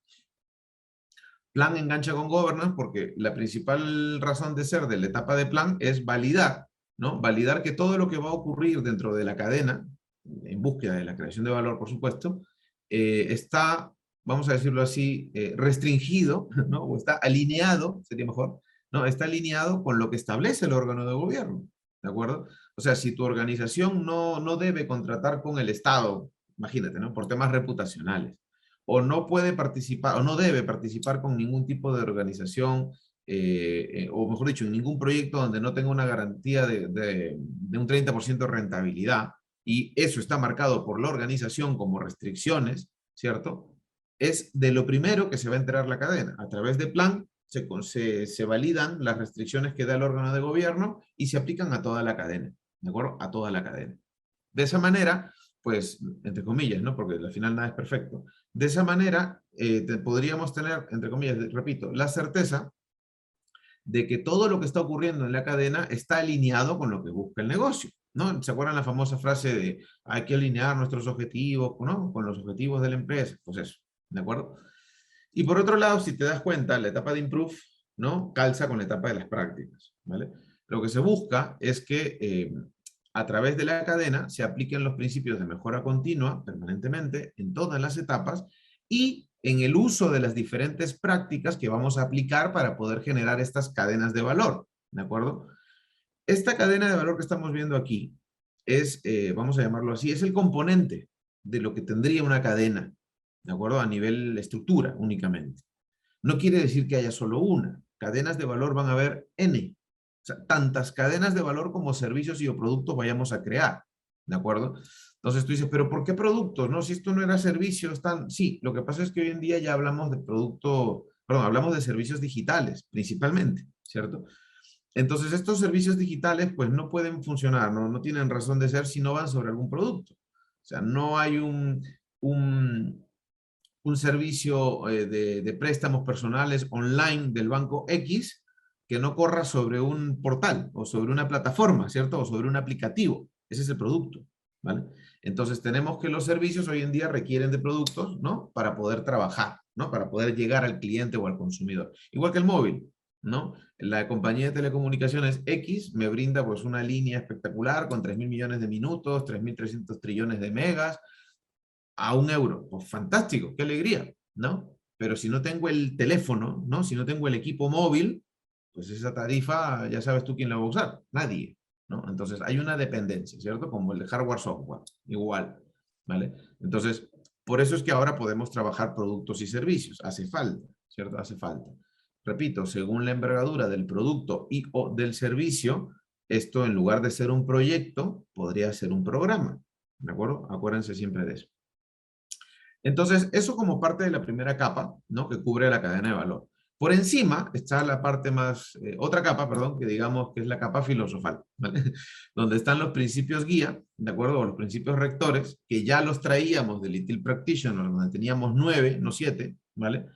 Plan engancha con governance porque la principal razón de ser de la etapa de plan es validar, ¿no? Validar que todo lo que va a ocurrir dentro de la cadena, en búsqueda de la creación de valor, por supuesto, está, vamos a decirlo así, restringido, ¿no? O está alineado, sería mejor, ¿no? Está alineado con lo que establece el órgano de gobierno, ¿de acuerdo? O sea, si tu organización no debe contratar con el Estado, imagínate, ¿no? Por temas reputacionales, o no puede participar, o no debe participar con ningún tipo de organización, o mejor dicho, en ningún proyecto donde no tenga una garantía de un 30% de rentabilidad, y eso está marcado por la organización como restricciones, ¿cierto? Es de lo primero que se va a enterar la cadena. A través de plan se validan las restricciones que da el órgano de gobierno y se aplican a toda la cadena, ¿de acuerdo? A toda la cadena. De esa manera, pues, entre comillas, ¿no? Porque al final nada es perfecto. De esa manera, podríamos tener, entre comillas, repito, la certeza de que todo lo que está ocurriendo en la cadena está alineado con lo que busca el negocio, ¿no? ¿Se acuerdan la famosa frase de hay que alinear nuestros objetivos, ¿no? Con los objetivos de la empresa? Pues eso, ¿de acuerdo? Y por otro lado, si te das cuenta, la etapa de improve, ¿no? Calza con la etapa de las prácticas, ¿vale? Lo que se busca es que a través de la cadena se apliquen los principios de mejora continua permanentemente en todas las etapas y en el uso de las diferentes prácticas que vamos a aplicar para poder generar estas cadenas de valor, ¿de acuerdo? Esta cadena de valor que estamos viendo aquí es, vamos a llamarlo así, es el componente de lo que tendría una cadena, ¿de acuerdo? A nivel estructura únicamente. No quiere decir que haya solo una. Cadenas de valor van a haber N. O sea, tantas cadenas de valor como servicios y o productos vayamos a crear, ¿de acuerdo? Entonces tú dices, ¿pero por qué productos? No, si esto no era servicios, tan... Sí, lo que pasa es que hoy en día ya hablamos de producto, perdón, hablamos de servicios digitales, principalmente, ¿cierto? Entonces estos servicios digitales pues no pueden funcionar, no tienen razón de ser si no van sobre algún producto. O sea, no hay un servicio de préstamos personales online del banco X que no corra sobre un portal o sobre una plataforma, ¿cierto? O sobre un aplicativo. Ese es el producto, ¿vale? Entonces tenemos que los servicios hoy en día requieren de productos, ¿no? Para poder trabajar, ¿no? Para poder llegar al cliente o al consumidor. Igual que el móvil, ¿no? La compañía de telecomunicaciones X me brinda pues una línea espectacular con 3.000 millones de minutos, 3.300 trillones de megas, a €1. Pues fantástico, qué alegría, ¿no? Pero si no tengo el teléfono, ¿no? Si no tengo el equipo móvil, pues esa tarifa ya sabes tú quién la va a usar, nadie, ¿no? Entonces hay una dependencia, ¿cierto? Como el de hardware-software, igual, ¿vale? Entonces, por eso es que ahora podemos trabajar productos y servicios, hace falta, ¿cierto? Hace falta. Repito, según la envergadura del producto y o del servicio, esto en lugar de ser un proyecto, podría ser un programa, ¿de acuerdo? Acuérdense siempre de eso. Entonces, eso como parte de la primera capa, ¿no? Que cubre la cadena de valor. Por encima está la parte más, otra capa, perdón, que digamos que es la capa filosofal, ¿vale? Donde están los principios guía, ¿de acuerdo? O los principios rectores, que ya los traíamos del Little Practitioner, donde teníamos 9, no 7, ¿vale?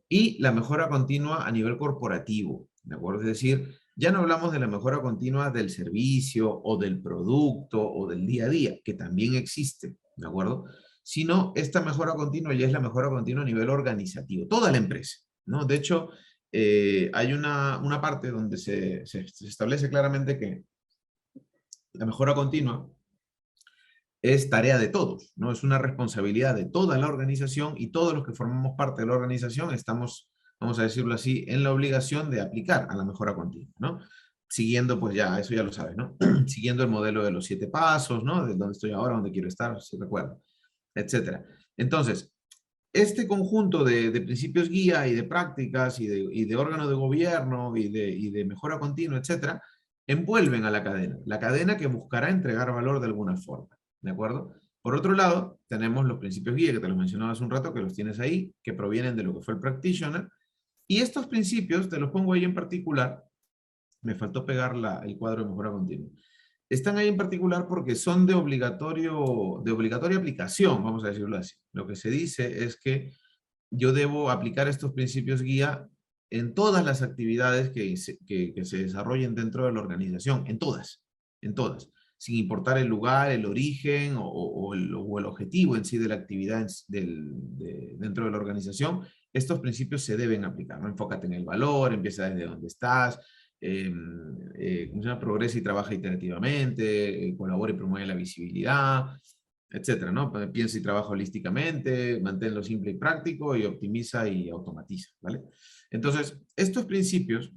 Y la mejora continua a nivel corporativo, ¿de acuerdo? Es decir, ya no hablamos de la mejora continua del servicio o del producto o del día a día, que también existe, ¿de acuerdo? Sino esta mejora continua ya es la mejora continua a nivel organizativo, toda la empresa, ¿no? De hecho, hay una parte donde se establece claramente que la mejora continua es tarea de todos, ¿no? Es una responsabilidad de toda la organización y todos los que formamos parte de la organización estamos, vamos a decirlo así, en la obligación de aplicar a la mejora continua, ¿no? siguiendo, pues ya, eso ya lo sabes, ¿no? Siguiendo el modelo de los 7 pasos, ¿no? De dónde estoy ahora, dónde quiero estar, si recuerdo, etcétera. Entonces, este conjunto de principios guía y de prácticas y de órganos de gobierno y de mejora continua, etcétera, envuelven a la cadena que buscará entregar valor de alguna forma, ¿de acuerdo? Por otro lado, tenemos los principios guía, que te los mencionaba hace un rato, que los tienes ahí, que provienen de lo que fue el practitioner, y estos principios, te los pongo ahí en particular, me faltó pegar el cuadro de mejora continua. Están ahí en particular porque son de obligatoria aplicación, vamos a decirlo así. Lo que se dice es que yo debo aplicar estos principios guía en todas las actividades que se desarrollen dentro de la organización, en todas, sin importar el lugar, el origen o el objetivo en sí de la actividad dentro de la organización. Estos principios se deben aplicar, ¿no? Enfócate en el valor, empieza desde donde estás, ¿cómo se llama? Progresa y trabaja iterativamente, colabora y promueve la visibilidad, etcétera, ¿no? Piensa y trabaja holísticamente, manténlo simple y práctico y optimiza y automatiza, ¿vale? Entonces, estos principios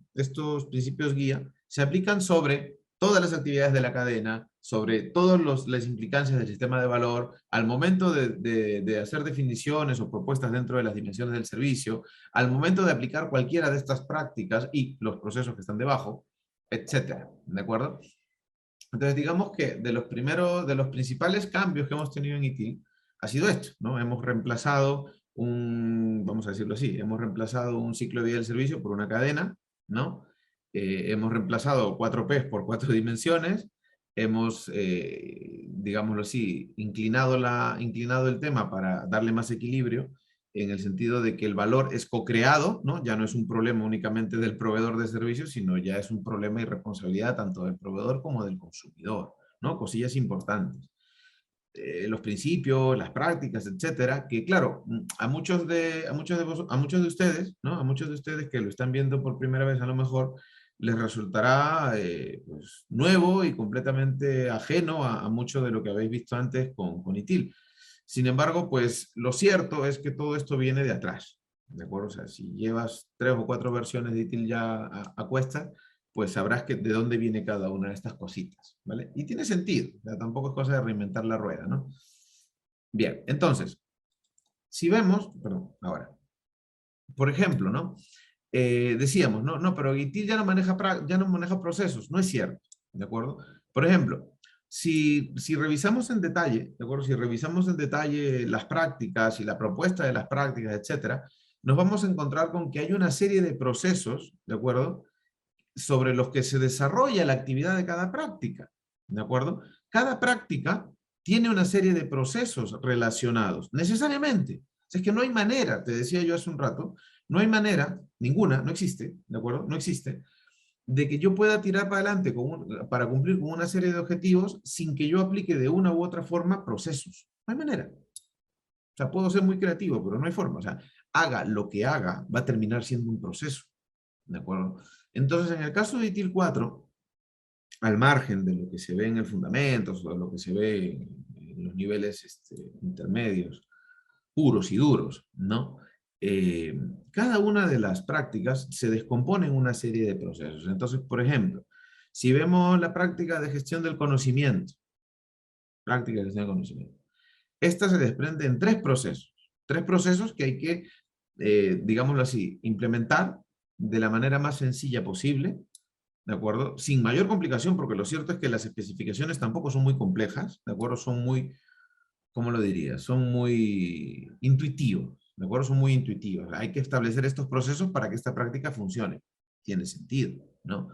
guía, se aplican sobre todas las actividades de la cadena, sobre todas las implicancias del sistema de valor, al momento de hacer definiciones o propuestas dentro de las dimensiones del servicio, al momento de aplicar cualquiera de estas prácticas y los procesos que están debajo, etcétera, ¿de acuerdo? Entonces, digamos que de los principales cambios que hemos tenido en ITIL ha sido esto, ¿no? Hemos reemplazado vamos a decirlo así, hemos reemplazado un ciclo de vida del servicio por una cadena, ¿no? Hemos reemplazado 4 P's por 4 dimensiones, hemos, digámoslo así, inclinado el tema para darle más equilibrio, en el sentido de que el valor es co-creado, ¿no? Ya no es un problema únicamente del proveedor de servicios, sino ya es un problema y responsabilidad tanto del proveedor como del consumidor, ¿no? Cosillas importantes. Los principios, las prácticas, etcétera, que claro, a muchos de ustedes, ¿no? A muchos de ustedes que lo están viendo por primera vez, a lo mejor les resultará pues, nuevo y completamente ajeno a mucho de lo que habéis visto antes con ITIL. Sin embargo, pues lo cierto es que todo esto viene de atrás, ¿de acuerdo? O sea, si llevas 3 o 4 versiones de ITIL ya a cuestas, pues sabrás que de dónde viene cada una de estas cositas, ¿vale? Y tiene sentido, o sea, tampoco es cosa de reinventar la rueda, ¿no? Bien, entonces, si vemos, perdón, ahora, por ejemplo, ¿no? Decíamos, no, no, pero ITIL ya no maneja procesos, no es cierto, ¿de acuerdo? Por ejemplo, si revisamos en detalle, ¿de acuerdo? Si revisamos en detalle las prácticas y la propuesta de las prácticas, etcétera, nos vamos a encontrar con que hay una serie de procesos, ¿de acuerdo? Sobre los que se desarrolla la actividad de cada práctica, ¿de acuerdo? Cada práctica tiene una serie de procesos relacionados, necesariamente. O sea, es que no hay manera, te decía yo hace un rato, no hay manera, ninguna, no existe, ¿de acuerdo? No existe, de que yo pueda tirar para adelante para cumplir con una serie de objetivos sin que yo aplique de una u otra forma procesos. No hay manera. O sea, puedo ser muy creativo, pero no hay forma. O sea, haga lo que haga, va a terminar siendo un proceso. ¿De acuerdo? Entonces, en el caso de ITIL 4, al margen de lo que se ve en el fundamento, o de lo que se ve en los niveles intermedios, puros y duros, ¿no? Eh, Cada una de las prácticas se descompone en una serie de procesos. Entonces, por ejemplo, si vemos la práctica de gestión del conocimiento, práctica de gestión del conocimiento, esta se desprende en tres procesos que hay que, digámoslo así, implementar de la manera más sencilla posible, ¿de acuerdo? Sin mayor complicación, porque lo cierto es que las especificaciones tampoco son muy complejas, ¿de acuerdo? Son muy, ¿cómo lo diría? Son muy intuitivos, ¿de acuerdo? Son muy intuitivos. Hay que establecer estos procesos para que esta práctica funcione. Tiene sentido, ¿no?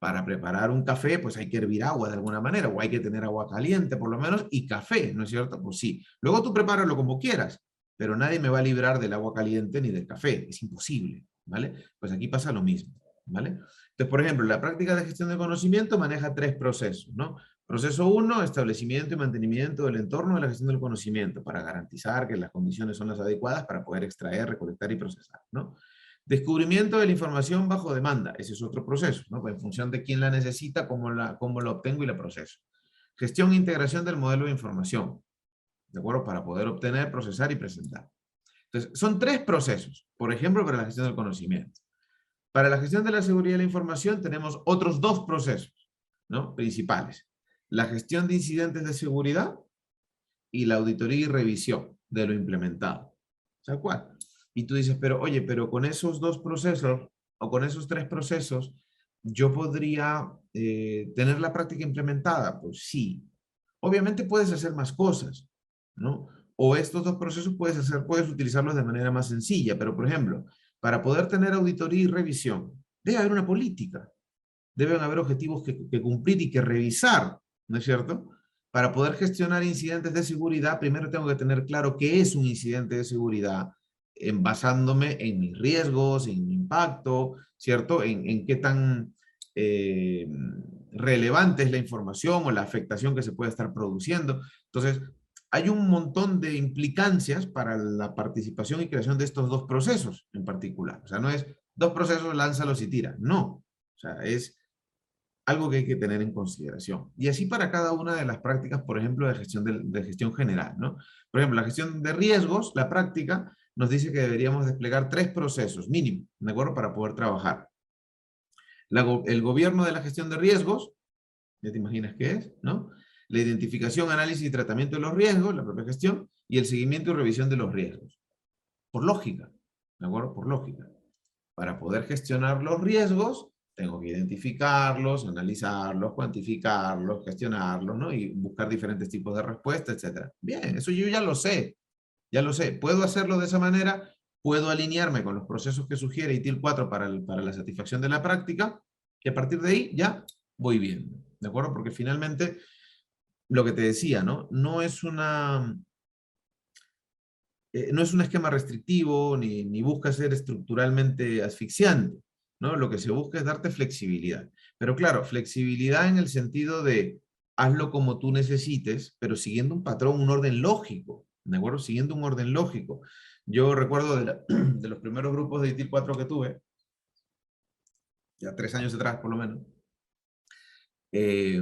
Para preparar un café, pues hay que hervir agua de alguna manera, o hay que tener agua caliente por lo menos, y café, ¿no es cierto? Pues sí. Luego tú prepáralo como quieras, pero nadie me va a librar del agua caliente ni del café. Es imposible, ¿vale? Pues aquí pasa lo mismo, ¿vale? Entonces, por ejemplo, la práctica de gestión de conocimiento maneja 3 procesos, ¿no? Proceso 1, establecimiento y mantenimiento del entorno de la gestión del conocimiento para garantizar que las condiciones son las adecuadas para poder extraer, recolectar y procesar, ¿no? Descubrimiento de la información bajo demanda, ese es otro proceso, ¿no? En función de quién la necesita, cómo la obtengo y la proceso. Gestión e integración del modelo de información, ¿de acuerdo? Para poder obtener, procesar y presentar. Entonces, son 3 procesos, por ejemplo, para la gestión del conocimiento. Para la gestión de la seguridad de la información tenemos otros dos procesos, ¿no?, principales. La gestión de incidentes de seguridad y la auditoría y revisión de lo implementado. ¿Tal cual? Y tú dices, pero oye, pero con esos dos procesos o con esos tres procesos, ¿yo podría tener la práctica implementada? Pues sí. Obviamente puedes hacer más cosas, ¿no? O estos dos procesos puedes utilizarlos de manera más sencilla, pero por ejemplo, para poder tener auditoría y revisión, debe haber una política, deben haber objetivos que cumplir y que revisar, ¿no es cierto? Para poder gestionar incidentes de seguridad, primero tengo que tener claro qué es un incidente de seguridad, basándome en mis riesgos, en mi impacto, ¿cierto? En qué tan eh, relevante es la información o la afectación que se puede estar produciendo. Entonces, hay un montón de implicancias para la participación y creación de estos dos procesos en particular. O sea, no es dos procesos, lánzalos y tira. No. O sea, es algo que hay que tener en consideración. Y así para cada una de las prácticas, por ejemplo, de gestión general, ¿no? Por ejemplo, la gestión de riesgos, la práctica, nos dice que deberíamos desplegar 3 procesos mínimo, ¿de acuerdo? Para poder trabajar. El gobierno de la gestión de riesgos, ya te imaginas qué es, ¿no? La identificación, análisis y tratamiento de los riesgos, la propia gestión, y el seguimiento y revisión de los riesgos. Por lógica, ¿de acuerdo? Por lógica. Para poder gestionar los riesgos, tengo que identificarlos, analizarlos, cuantificarlos, gestionarlos, ¿no? Y buscar diferentes tipos de respuestas, etc. Bien, eso yo ya lo sé, ya lo sé. ¿Puedo hacerlo de esa manera? ¿Puedo alinearme con los procesos que sugiere ITIL 4 para la satisfacción de la práctica? Y a partir de ahí ya voy viendo, ¿de acuerdo? Porque finalmente, lo que te decía, ¿no? No es un esquema restrictivo ni busca ser estructuralmente asfixiante, ¿no? Lo que se busca es darte flexibilidad. Pero claro, flexibilidad en el sentido de hazlo como tú necesites, pero siguiendo un patrón, un orden lógico, ¿de acuerdo? Siguiendo un orden lógico. Yo recuerdo de los primeros grupos de ITIL 4 que tuve, ya 3 años atrás por lo menos, eh,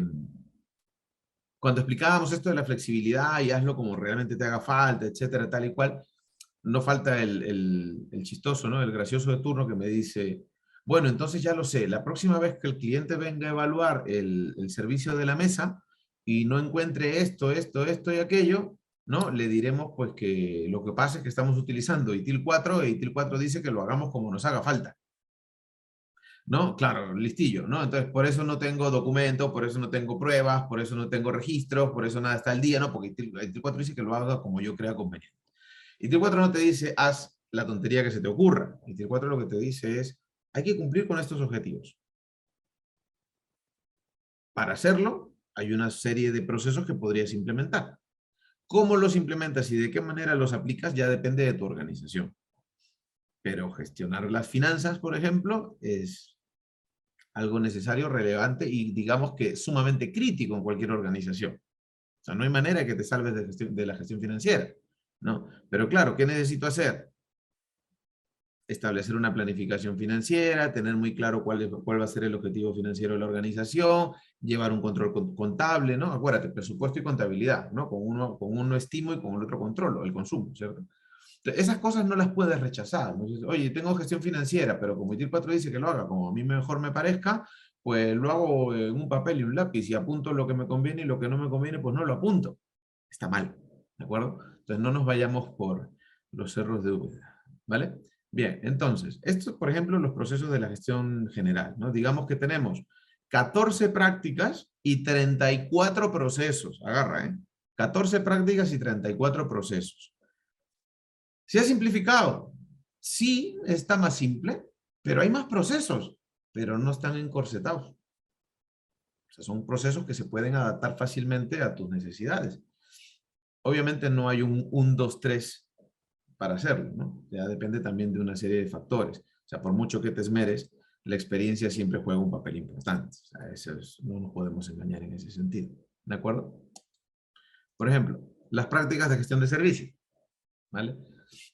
cuando explicábamos esto de la flexibilidad y hazlo como realmente te haga falta, etcétera, tal y cual, no falta el chistoso, ¿no? El gracioso de turno que me dice, bueno, entonces ya lo sé, la próxima vez que el cliente venga a evaluar el servicio de la mesa y no encuentre esto y aquello, ¿no? Le diremos pues que lo que pasa es que estamos utilizando ITIL 4 e ITIL 4 dice que lo hagamos como nos haga falta. ¿No? Claro, listillo, ¿no? Entonces, por eso no tengo documentos, por eso no tengo pruebas, por eso no tengo registros, por eso nada está al día, ¿no? Porque ITIL 4 dice que lo haga como yo crea conveniente. ITIL 4 no te dice, haz la tontería que se te ocurra. ITIL 4 lo que te dice es, hay que cumplir con estos objetivos. Para hacerlo, hay una serie de procesos que podrías implementar. ¿Cómo los implementas y de qué manera los aplicas? Ya depende de tu organización. Pero gestionar las finanzas, por ejemplo, es algo necesario, relevante y digamos que sumamente crítico en cualquier organización. O sea, no hay manera que te salves de la gestión financiera, ¿no? Pero claro, ¿qué necesito hacer? Establecer una planificación financiera, tener muy claro cuál va a ser el objetivo financiero de la organización, llevar un control contable, ¿no? Acuérdate, presupuesto y contabilidad, ¿no? Con uno estimo y con el otro controlo, el consumo, ¿cierto? Entonces, esas cosas no las puedes rechazar. ¿No? Oye, tengo gestión financiera, pero como ITIL 4 dice que lo haga como a mí mejor me parezca, pues lo hago en un papel y un lápiz y apunto lo que me conviene y lo que no me conviene, pues no lo apunto. Está mal, ¿de acuerdo? Entonces no nos vayamos por los cerros de Úbeda, ¿vale? Bien, entonces, estos, por ejemplo, los procesos de la gestión general, ¿no? Digamos que tenemos 14 prácticas y 34 procesos. Agarra, ¿eh? 14 prácticas y 34 procesos. ¿Se ha simplificado? Sí, está más simple, pero hay más procesos, pero no están encorsetados. O sea, son procesos que se pueden adaptar fácilmente a tus necesidades. Obviamente no hay un 1, 2, 3 para hacerlo, ¿no? Ya depende también de una serie de factores. O sea, por mucho que te esmeres, la experiencia siempre juega un papel importante. O sea, no nos podemos engañar en ese sentido. ¿De acuerdo? Por ejemplo, las prácticas de gestión de servicios. ¿Vale?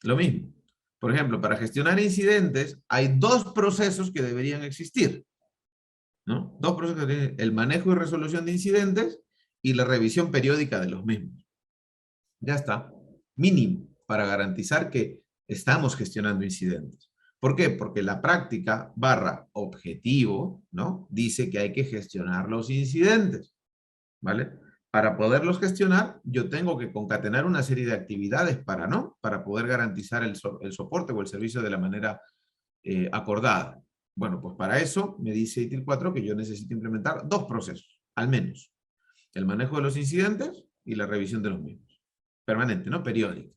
Lo mismo. Por ejemplo, para gestionar incidentes hay 2 procesos que deberían existir, ¿no? 2 procesos, el manejo y resolución de incidentes y la revisión periódica de los mismos. Ya está. Mínimo para garantizar que estamos gestionando incidentes. ¿Por qué? Porque la práctica barra objetivo, ¿no? Dice que hay que gestionar los incidentes, ¿vale? Para poderlos gestionar, yo tengo que concatenar una serie de actividades para poder garantizar el soporte o el servicio de la manera acordada. Bueno, pues para eso me dice ITIL 4 que yo necesito implementar 2 procesos, al menos. El manejo de los incidentes y la revisión de los mismos. Permanente, ¿no? Periódica.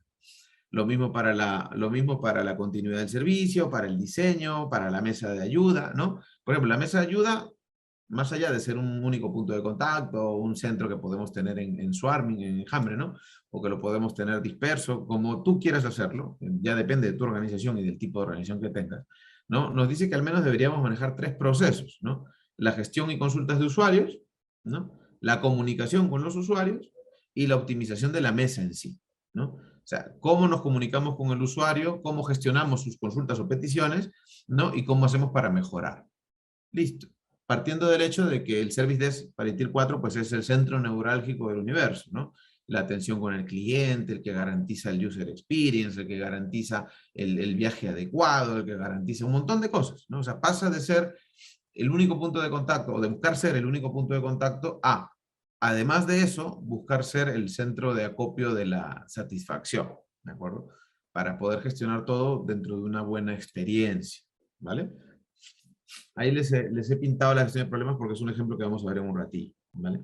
Lo mismo para la continuidad del servicio, para el diseño, para la mesa de ayuda, ¿no? Por ejemplo, la mesa de ayuda, más allá de ser un único punto de contacto, un centro que podemos tener en Swarming, en Enjambre, ¿no? O que lo podemos tener disperso, como tú quieras hacerlo, ya depende de tu organización y del tipo de organización que tengas, ¿no? Nos dice que al menos deberíamos manejar 3 procesos, ¿no? La gestión y consultas de usuarios, ¿no? La comunicación con los usuarios y la optimización de la mesa en sí, ¿no? O sea, cómo nos comunicamos con el usuario, cómo gestionamos sus consultas o peticiones, ¿no? Y cómo hacemos para mejorar. Listo. Partiendo del hecho de que el Service Desk para ITIL 4 pues es el centro neurálgico del universo, ¿no? La atención con el cliente, el que garantiza el user experience, el que garantiza el viaje adecuado, el que garantiza un montón de cosas, ¿no? O sea, pasa de ser el único punto de contacto o de buscar ser el único punto de contacto a, además de eso, buscar ser el centro de acopio de la satisfacción, ¿de acuerdo? Para poder gestionar todo dentro de una buena experiencia, ¿vale? Ahí les he pintado la gestión de problemas porque es un ejemplo que vamos a ver en un ratillo, ¿vale?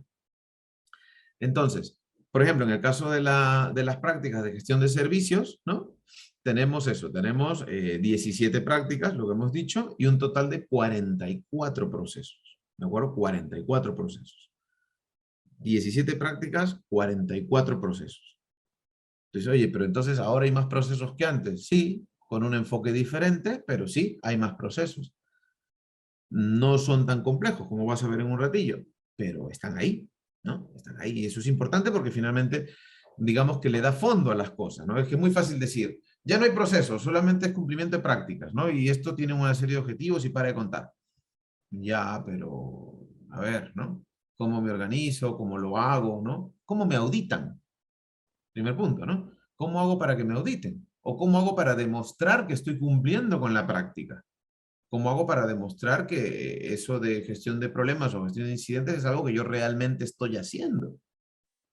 Entonces, por ejemplo, en el caso de las prácticas de gestión de servicios, ¿no? Tenemos eso, tenemos 17 prácticas, lo que hemos dicho, y un total de 44 procesos, ¿de acuerdo? 44 procesos. 17 prácticas, 44 procesos. Entonces, oye, pero entonces ahora hay más procesos que antes. Sí, con un enfoque diferente, pero sí, hay más procesos. No son tan complejos, como vas a ver en un ratillo, pero están ahí, ¿no? Están ahí. Y eso es importante porque finalmente, digamos que le da fondo a las cosas, ¿no? Es que es muy fácil decir, ya no hay proceso, solamente es cumplimiento de prácticas, ¿no? Y esto tiene una serie de objetivos y para de contar. Ya, pero, a ver, ¿no? ¿Cómo me organizo? ¿Cómo lo hago? ¿No? ¿Cómo me auditan? Primer punto, ¿no? ¿Cómo hago para que me auditen? ¿O cómo hago para demostrar que estoy cumpliendo con la práctica? ¿Cómo hago para demostrar que eso de gestión de problemas o gestión de incidentes es algo que yo realmente estoy haciendo?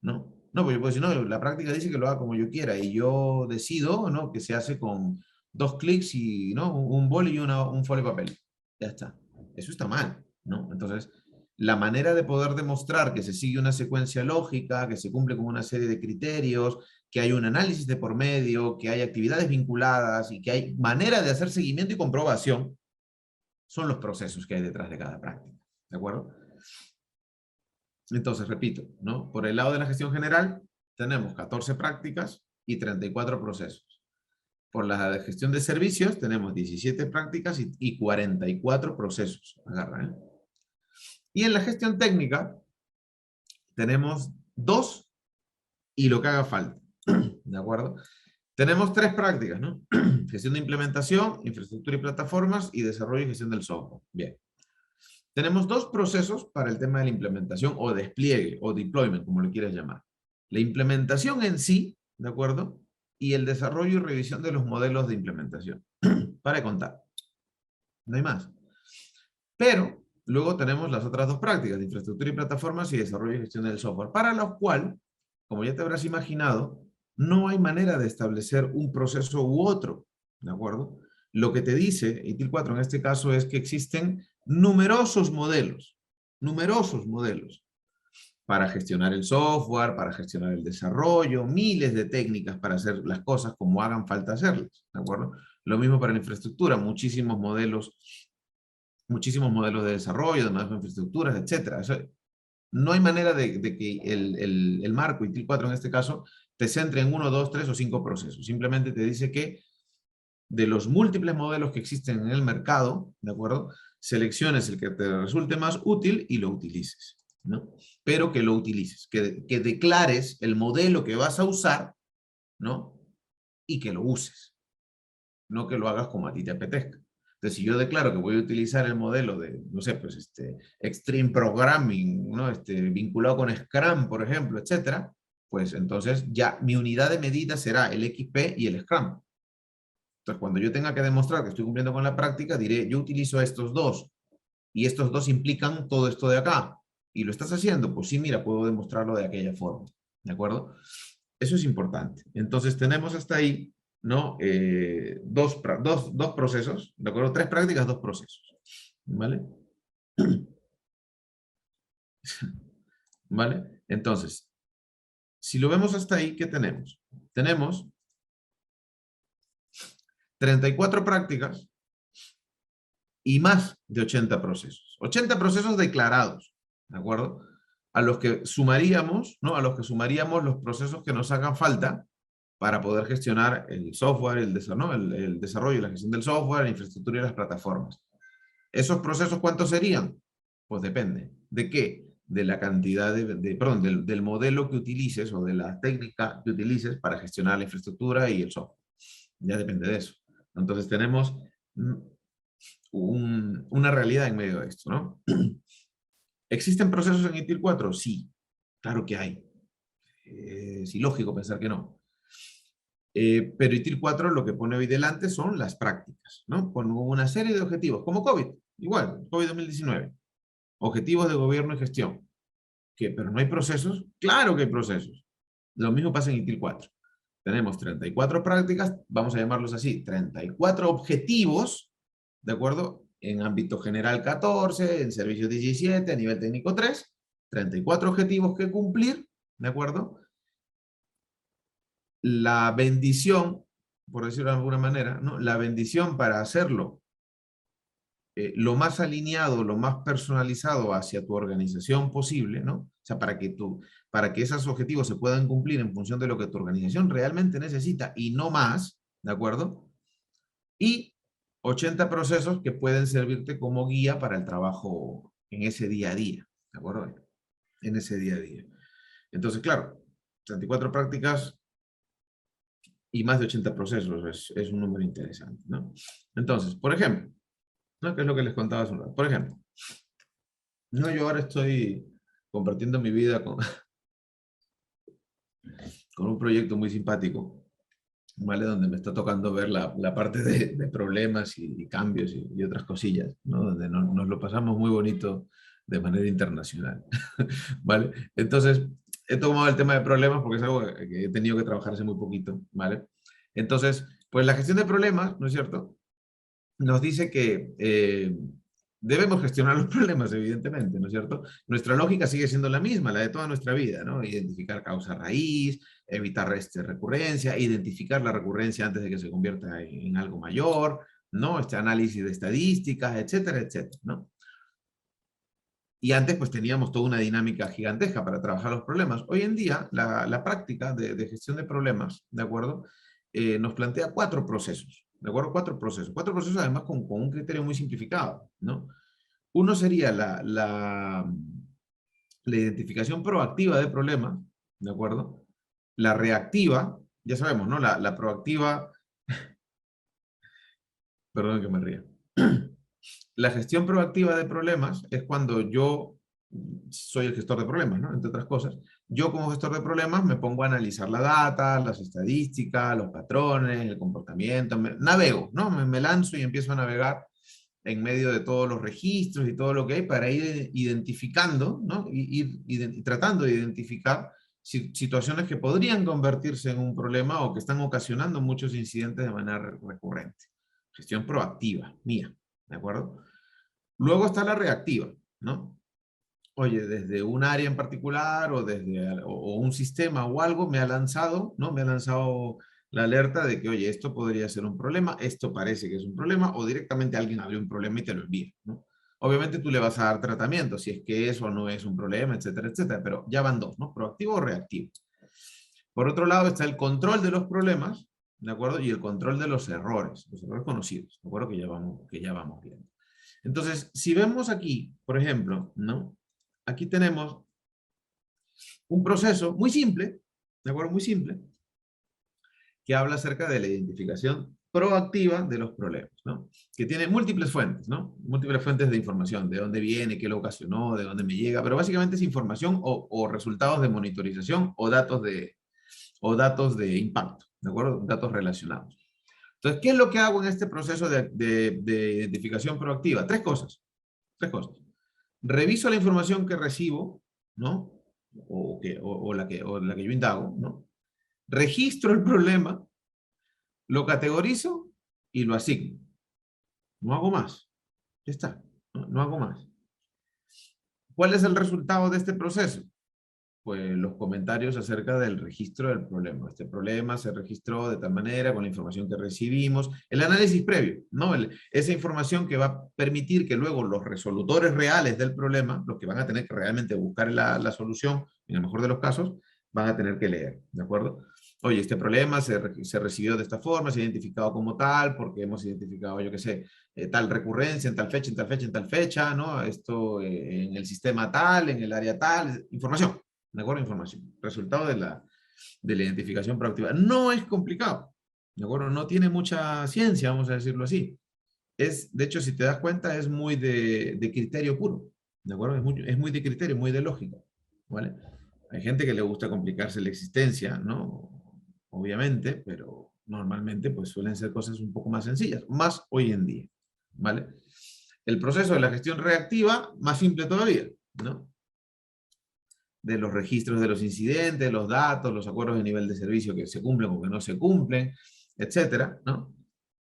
¿No? No, porque yo puedo decir, no, la práctica dice que lo haga como yo quiera y yo decido, ¿no? Que se hace con 2 clics y, ¿no? Un boli y un folio de papel. Ya está. Eso está mal, ¿no? Entonces, la manera de poder demostrar que se sigue una secuencia lógica, que se cumple con una serie de criterios, que hay un análisis de por medio, que hay actividades vinculadas y que hay manera de hacer seguimiento y comprobación, son los procesos que hay detrás de cada práctica. ¿De acuerdo? Entonces, repito, ¿no? Por el lado de la gestión general, tenemos 14 prácticas y 34 procesos. Por la de gestión de servicios, tenemos 17 prácticas y 44 procesos. Agarra, ¿eh? Y en la gestión técnica, tenemos 2 y lo que haga falta. ¿De acuerdo? Tenemos 3 prácticas, ¿no? Gestión de implementación, infraestructura y plataformas y desarrollo y gestión del software. Bien. Tenemos 2 procesos para el tema de la implementación o despliegue o deployment, como lo quieras llamar. La implementación en sí, ¿de acuerdo? Y el desarrollo y revisión de los modelos de implementación. Para de contar. No hay más. Pero luego tenemos las otras 2 prácticas de infraestructura y plataformas y desarrollo y gestión del software, para lo cual, como ya te habrás imaginado, no hay manera de establecer un proceso u otro, ¿de acuerdo? Lo que te dice ITIL 4 en este caso es que existen numerosos modelos para gestionar el software, para gestionar el desarrollo, miles de técnicas para hacer las cosas como hagan falta hacerlas, ¿de acuerdo? Lo mismo para la infraestructura, muchísimos modelos de desarrollo, de nuevas infraestructuras, etcétera. O sea, no hay manera de que el marco ITIL 4 en este caso te centre en 1, 2, 3 o 5 procesos. Simplemente te dice que de los múltiples modelos que existen en el mercado, ¿de acuerdo? Selecciones el que te resulte más útil y lo utilices, ¿no? Pero que lo utilices, que declares el modelo que vas a usar, ¿no? Y que lo uses, no que lo hagas como a ti te apetezca. Entonces, si yo declaro que voy a utilizar el modelo de, no sé, pues Extreme Programming, ¿no? Vinculado con Scrum, por ejemplo, etcétera, pues entonces ya mi unidad de medida será el XP y el Scrum. Entonces, cuando yo tenga que demostrar que estoy cumpliendo con la práctica, diré, yo utilizo estos dos, y estos dos implican todo esto de acá. ¿Y lo estás haciendo? Pues sí, mira, puedo demostrarlo de aquella forma. ¿De acuerdo? Eso es importante. Entonces, tenemos hasta ahí, ¿no? Dos procesos, ¿de acuerdo? Tres prácticas, dos procesos. ¿Vale? ¿Vale? Entonces, si lo vemos hasta ahí, ¿qué tenemos? Tenemos 34 prácticas y más de 80 procesos. 80 procesos declarados, ¿de acuerdo? A los que sumaríamos, ¿no? A los que sumaríamos los procesos que nos hagan falta para poder gestionar el software, ¿no? El desarrollo y la gestión del software, la infraestructura y las plataformas. ¿Esos procesos cuántos serían? Pues depende. ¿De qué? De la cantidad perdón, del modelo que utilices o de la técnica que utilices para gestionar la infraestructura y el software. Ya depende de eso. Entonces tenemos una realidad en medio de esto, ¿no? ¿Existen procesos en ITIL 4? Sí, claro que hay. Es ilógico pensar que no. Pero ITIL 4 lo que pone hoy delante son las prácticas, ¿no? Con una serie de objetivos, como COVID, igual, COVID 2019. Objetivos de gobierno y gestión. ¿Pero no hay procesos? Claro que hay procesos. Lo mismo pasa en ITIL 4. Tenemos 34 prácticas, vamos a llamarlos así, 34 objetivos, ¿de acuerdo? En ámbito general 14, en servicios 17, a nivel técnico 3, 34 objetivos que cumplir, ¿de acuerdo? La bendición, por decirlo de alguna manera, ¿no? La bendición para hacerlo lo más alineado, lo más personalizado hacia tu organización posible, ¿no? O sea, para que esos objetivos se puedan cumplir en función de lo que tu organización realmente necesita y no más, ¿de acuerdo? Y 80 procesos que pueden servirte como guía para el trabajo en ese día a día, ¿de acuerdo? En ese día a día. Entonces, claro, 34 prácticas y más de 80 procesos es un número interesante, ¿no? Entonces, por ejemplo, ¿no? ¿Qué es lo que les contaba hace un rato? Por ejemplo, no, yo ahora estoy compartiendo mi vida con un proyecto muy simpático, ¿vale? Donde me está tocando ver la parte de problemas y cambios y otras cosillas, ¿no? Donde nos lo pasamos muy bonito de manera internacional, ¿vale? Entonces, he tomado el tema de problemas porque es algo que he tenido que trabajar hace muy poquito, ¿vale? Entonces, pues la gestión de problemas, ¿no es cierto? Nos dice que debemos gestionar los problemas, evidentemente, ¿no es cierto? Nuestra lógica sigue siendo la misma, la de toda nuestra vida, ¿no? Identificar causa raíz, evitar recurrencia, identificar la recurrencia antes de que se convierta en algo mayor, ¿no? Este análisis de estadísticas, etcétera, etcétera, ¿no? Y antes pues teníamos toda una dinámica gigantesca para trabajar los problemas. Hoy en día la práctica de gestión de problemas, ¿de acuerdo? Nos plantea cuatro procesos, ¿de acuerdo? Cuatro procesos además con un criterio muy simplificado, ¿no? Uno sería la identificación proactiva de problemas, ¿de acuerdo? La reactiva, ya sabemos, ¿no? La proactiva, perdón que me ría. La gestión proactiva de problemas es cuando yo soy el gestor de problemas, ¿no? Entre otras cosas. Yo como gestor de problemas me pongo a analizar la data, las estadísticas, los patrones, el comportamiento, navego, ¿no? Me lanzo y empiezo a navegar en medio de todos los registros y todo lo que hay para ir identificando, ¿no? Y tratando de identificar situaciones que podrían convertirse en un problema o que están ocasionando muchos incidentes de manera recurrente. Gestión proactiva, mía, ¿de acuerdo? Luego está la reactiva, ¿no? Oye, desde un área en particular o un sistema o algo me ha lanzado, ¿no? Me ha lanzado la alerta de que, oye, esto podría ser un problema, esto parece que es un problema, o directamente alguien abrió un problema y te lo envía, ¿no? Obviamente tú le vas a dar tratamiento, si es que eso no es un problema, etcétera, etcétera, pero ya van dos, ¿no? Proactivo o reactivo. Por otro lado está el control de los problemas, ¿de acuerdo? Y el control de los errores conocidos, ¿de acuerdo? Que ya vamos viendo. Entonces, si vemos aquí, por ejemplo, ¿no? Aquí tenemos un proceso muy simple, ¿de acuerdo? Muy simple, que habla acerca de la identificación proactiva de los problemas, ¿no? Que tiene múltiples fuentes, ¿no? Múltiples fuentes de información, de dónde viene, qué lo ocasionó, de dónde me llega, pero básicamente es información o resultados de monitorización o datos de impacto, ¿de acuerdo? Datos relacionados. Entonces, ¿qué es lo que hago en este proceso de identificación proactiva? Tres cosas. Tres cosas. Reviso la información que recibo, ¿no? O la que yo indago, ¿no? Registro el problema, lo categorizo y lo asigno. No hago más. Ya está. No hago más. ¿Cuál es el resultado de este proceso? Pues los comentarios acerca del registro del problema. Este problema se registró de tal manera con la información que recibimos. El análisis previo, ¿no? Esa información que va a permitir que luego los resolutores reales del problema, los que van a tener que realmente buscar la solución, en el mejor de los casos, van a tener que leer, ¿de acuerdo? Oye, este problema se recibió de esta forma, se ha identificado como tal, porque hemos identificado, yo qué sé, tal recurrencia en tal fecha, en tal fecha, en tal fecha, ¿no? Esto en el sistema tal, en el área tal, información. ¿De acuerdo? Información. Resultado de la identificación proactiva. No es complicado. ¿De acuerdo? No tiene mucha ciencia, vamos a decirlo así. De hecho, si te das cuenta, es muy de criterio puro. ¿De acuerdo? Es muy de criterio, muy de lógica. ¿Vale? Hay gente que le gusta complicarse la existencia, ¿no? Obviamente, pero normalmente pues suelen ser cosas un poco más sencillas, más hoy en día. ¿Vale? El proceso de la gestión reactiva, más simple todavía, ¿no? De los registros de los incidentes, los datos, los acuerdos de nivel de servicio que se cumplen o que no se cumplen, etcétera, ¿no?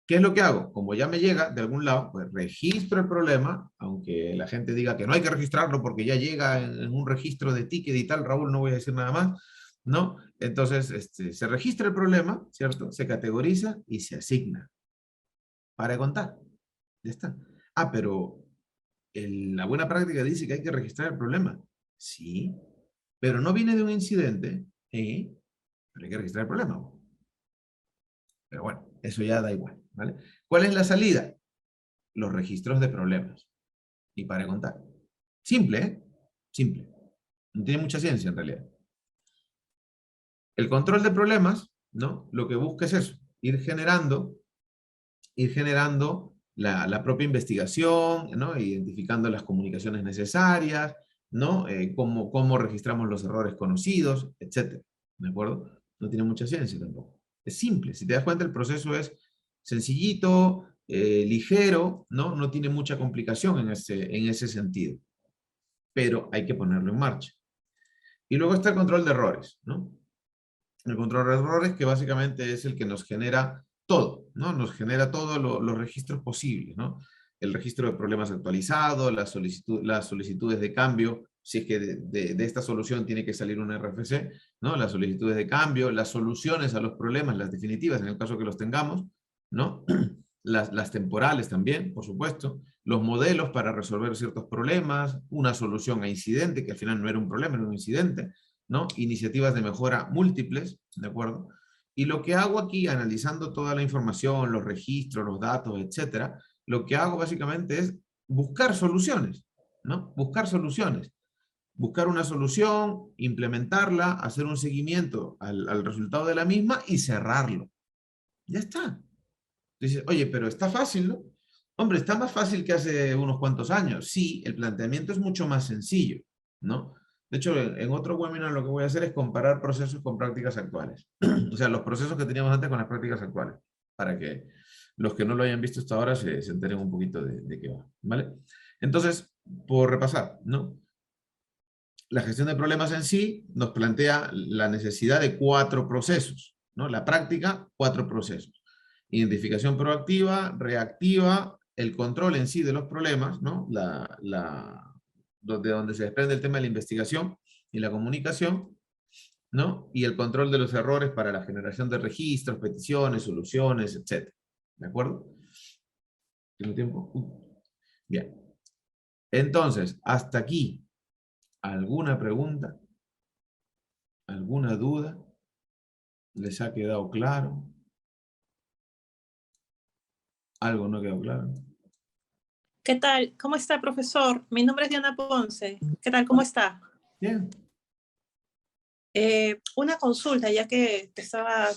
¿Qué es lo que hago? Como ya me llega de algún lado, pues registro el problema, aunque la gente diga que no hay que registrarlo porque ya llega en un registro de ticket y tal, Raúl, no voy a decir nada más, ¿no? Entonces, se registra el problema, ¿cierto? Se categoriza y se asigna para contar. Ya está. Ah, pero la buena práctica dice que hay que registrar el problema. Sí, pero no viene de un incidente, pero hay que registrar el problema. Pero bueno, eso ya da igual, ¿vale? ¿Cuál es la salida? Los registros de problemas. Y para contar. Simple, ¿eh? Simple. No tiene mucha ciencia en realidad. El control de problemas, ¿no? Lo que busca es eso, ir generando la propia investigación, ¿no? Identificando las comunicaciones necesarias, ¿no? Cómo registramos los errores conocidos, etcétera. ¿De acuerdo? No tiene mucha ciencia tampoco. Es simple. Si te das cuenta, el proceso es sencillito, ligero, ¿no? No tiene mucha complicación en ese sentido. Pero hay que ponerlo en marcha. Y luego está el control de errores, ¿no? El control de errores que básicamente es el que nos genera todo, ¿no? Nos genera todos los registros posibles, ¿no? El registro de problemas actualizado, las solicitudes de cambio, si es que de esta solución tiene que salir una RFC, ¿no? Las solicitudes de cambio, las soluciones a los problemas, las definitivas, en el caso que los tengamos, ¿no? Las temporales también, por supuesto, los modelos para resolver ciertos problemas, una solución a incidente, que al final no era un problema, era un incidente, ¿no? Iniciativas de mejora múltiples, ¿de acuerdo? Y lo que hago aquí, analizando toda la información, los registros, los datos, etcétera, lo que hago básicamente es buscar soluciones, ¿no? Buscar soluciones. Buscar una solución, implementarla, hacer un seguimiento al resultado de la misma y cerrarlo. Ya está. Dices, oye, pero está fácil, ¿no? Hombre, está más fácil que hace unos cuantos años. Sí, el planteamiento es mucho más sencillo, ¿no? De hecho, en otro webinar lo que voy a hacer es comparar procesos con prácticas actuales. O sea, los procesos que teníamos antes con las prácticas actuales, para que los que no lo hayan visto hasta ahora se enteren un poquito de qué va, ¿vale? Entonces, por repasar, ¿no? La gestión de problemas en sí nos plantea la necesidad de 4 procesos, ¿no? La práctica, 4 procesos. Identificación proactiva, reactiva, el control en sí de los problemas, ¿no? Donde se desprende el tema de la investigación y la comunicación, ¿no? Y el control de los errores para la generación de registros, peticiones, soluciones, etc. ¿De acuerdo? ¿Tengo tiempo? Bien. Entonces, hasta aquí, ¿alguna pregunta? ¿Alguna duda? ¿Les ha quedado claro? ¿Algo no ha quedado claro? ¿Qué tal? ¿Cómo está, profesor? Mi nombre es Diana Ponce. ¿Qué tal? ¿Cómo está? Bien. Una consulta, ya que te estaba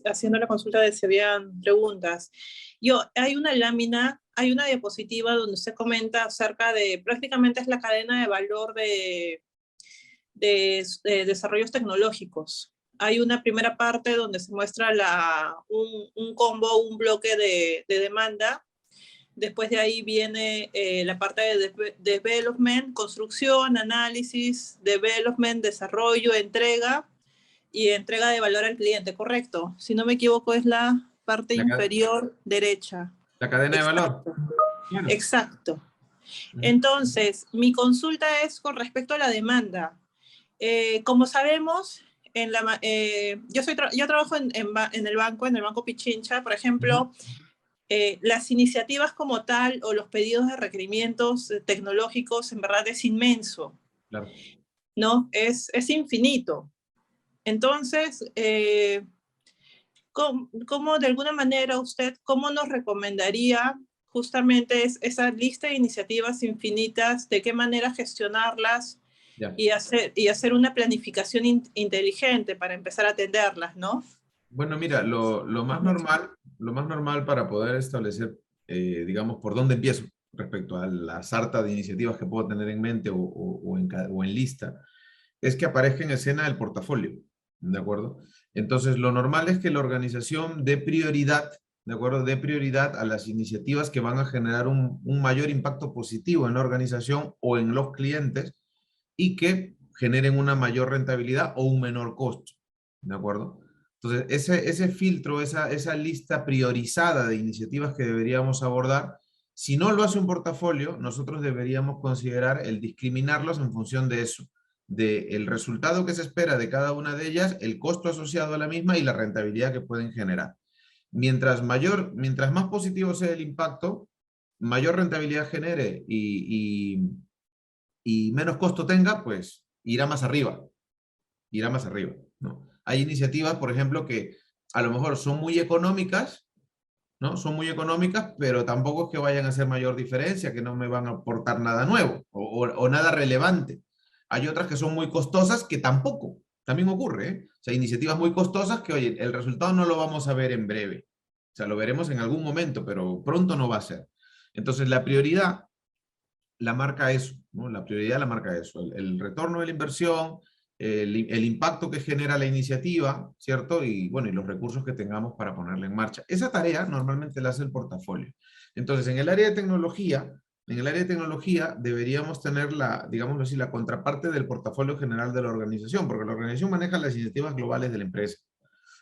haciendo la consulta de si habían preguntas. Hay una lámina, hay una diapositiva donde usted comenta acerca de, prácticamente es la cadena de valor de desarrollos tecnológicos. hay una primera parte donde se muestra un combo, un bloque de demanda. Después de ahí viene la parte de development, construcción, análisis, development, desarrollo, entrega y entrega de valor al cliente, ¿correcto? Si no me equivoco, es la parte inferior derecha. La cadena de valor. Claro. Exacto. Entonces, mi consulta es con respecto a la demanda. Como sabemos, yo trabajo en el Banco Pichincha, por ejemplo, las iniciativas como tal o los pedidos de requerimientos tecnológicos en verdad es inmenso, claro. ¿No? Es infinito. Entonces, ¿cómo de alguna manera usted, cómo nos recomendaría justamente esa lista de iniciativas infinitas, de qué manera gestionarlas y hacer una planificación inteligente para empezar a atenderlas, ¿no? Bueno, mira, lo más normal para poder establecer, digamos, por dónde empiezo respecto a la sarta de iniciativas que puedo tener en mente o en lista, es que aparezca en escena el portafolio, ¿de acuerdo? Entonces, lo normal es que la organización dé prioridad, ¿de acuerdo? Dé prioridad a las iniciativas que van a generar un mayor impacto positivo en la organización o en los clientes y que generen una mayor rentabilidad o un menor costo, ¿de acuerdo? Entonces, ese filtro, esa lista priorizada de iniciativas que deberíamos abordar, si no lo hace un portafolio, nosotros deberíamos considerar el discriminarlos en función de eso, del resultado que se espera de cada una de ellas, el costo asociado a la misma y la rentabilidad que pueden generar. Mientras más positivo sea el impacto, mayor rentabilidad genere y menos costo tenga, pues irá más arriba, ¿no? Hay iniciativas, por ejemplo, que a lo mejor son muy económicas, ¿no? Son muy económicas, pero tampoco es que vayan a hacer mayor diferencia, que no me van a aportar nada nuevo o nada relevante. Hay otras que son muy costosas que también ocurre, ¿eh? O sea, iniciativas muy costosas que, oye, el resultado no lo vamos a ver en breve. O sea, lo veremos en algún momento, pero pronto no va a ser. Entonces, la prioridad la marca eso, ¿no? La prioridad la marca eso, el retorno de la inversión, el impacto que genera la iniciativa, ¿cierto? Y bueno, y los recursos que tengamos para ponerla en marcha. Esa tarea normalmente la hace el portafolio. Entonces, en el área de tecnología, deberíamos tener digámoslo así, la contraparte del portafolio general de la organización, porque la organización maneja las iniciativas globales de la empresa.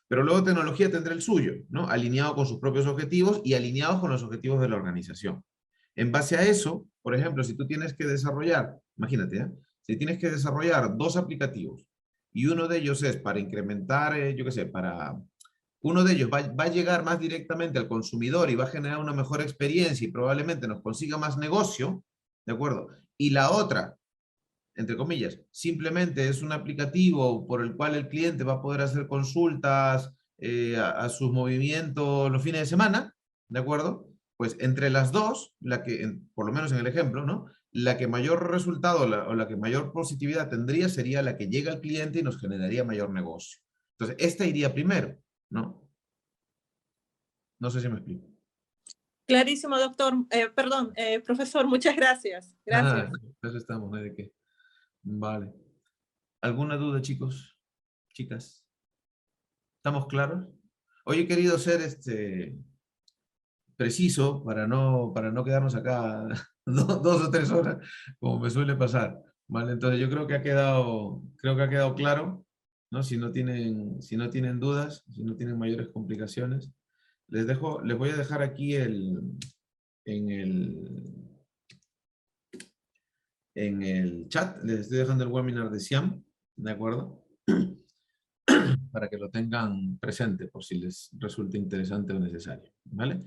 Pero luego tecnología tendrá el suyo, ¿no? Alineado con sus propios objetivos y alineados con los objetivos de la organización. En base a eso, por ejemplo, si tú tienes que desarrollar, imagínate, si tienes que desarrollar 2 aplicativos y uno de ellos es para incrementar, yo qué sé, uno de ellos va a llegar más directamente al consumidor y va a generar una mejor experiencia y probablemente nos consiga más negocio, ¿de acuerdo? Y la otra, entre comillas, simplemente es un aplicativo por el cual el cliente va a poder hacer consultas a sus movimientos los fines de semana, ¿de acuerdo? Pues entre las dos, por lo menos en el ejemplo, ¿no? La que mayor resultado o la que mayor positividad tendría sería la que llega al cliente y nos generaría mayor negocio. Entonces, esta iría primero, ¿no? No sé si me explico. Clarísimo, doctor. Profesor, muchas gracias. Gracias. Eso estamos, ¿no? ¿De qué? Vale. ¿Alguna duda, chicos? Chicas. ¿Estamos claros? Hoy he querido ser preciso para no quedarnos acá 2 o 3 horas, como me suele pasar. ¿Vale? Entonces yo creo que ha quedado claro, ¿no? Si no tienen dudas, si no tienen mayores complicaciones, les voy a dejar aquí en el chat, les estoy dejando el webinar de Siam, ¿de acuerdo? Para que lo tengan presente por si les resulta interesante o necesario, ¿vale?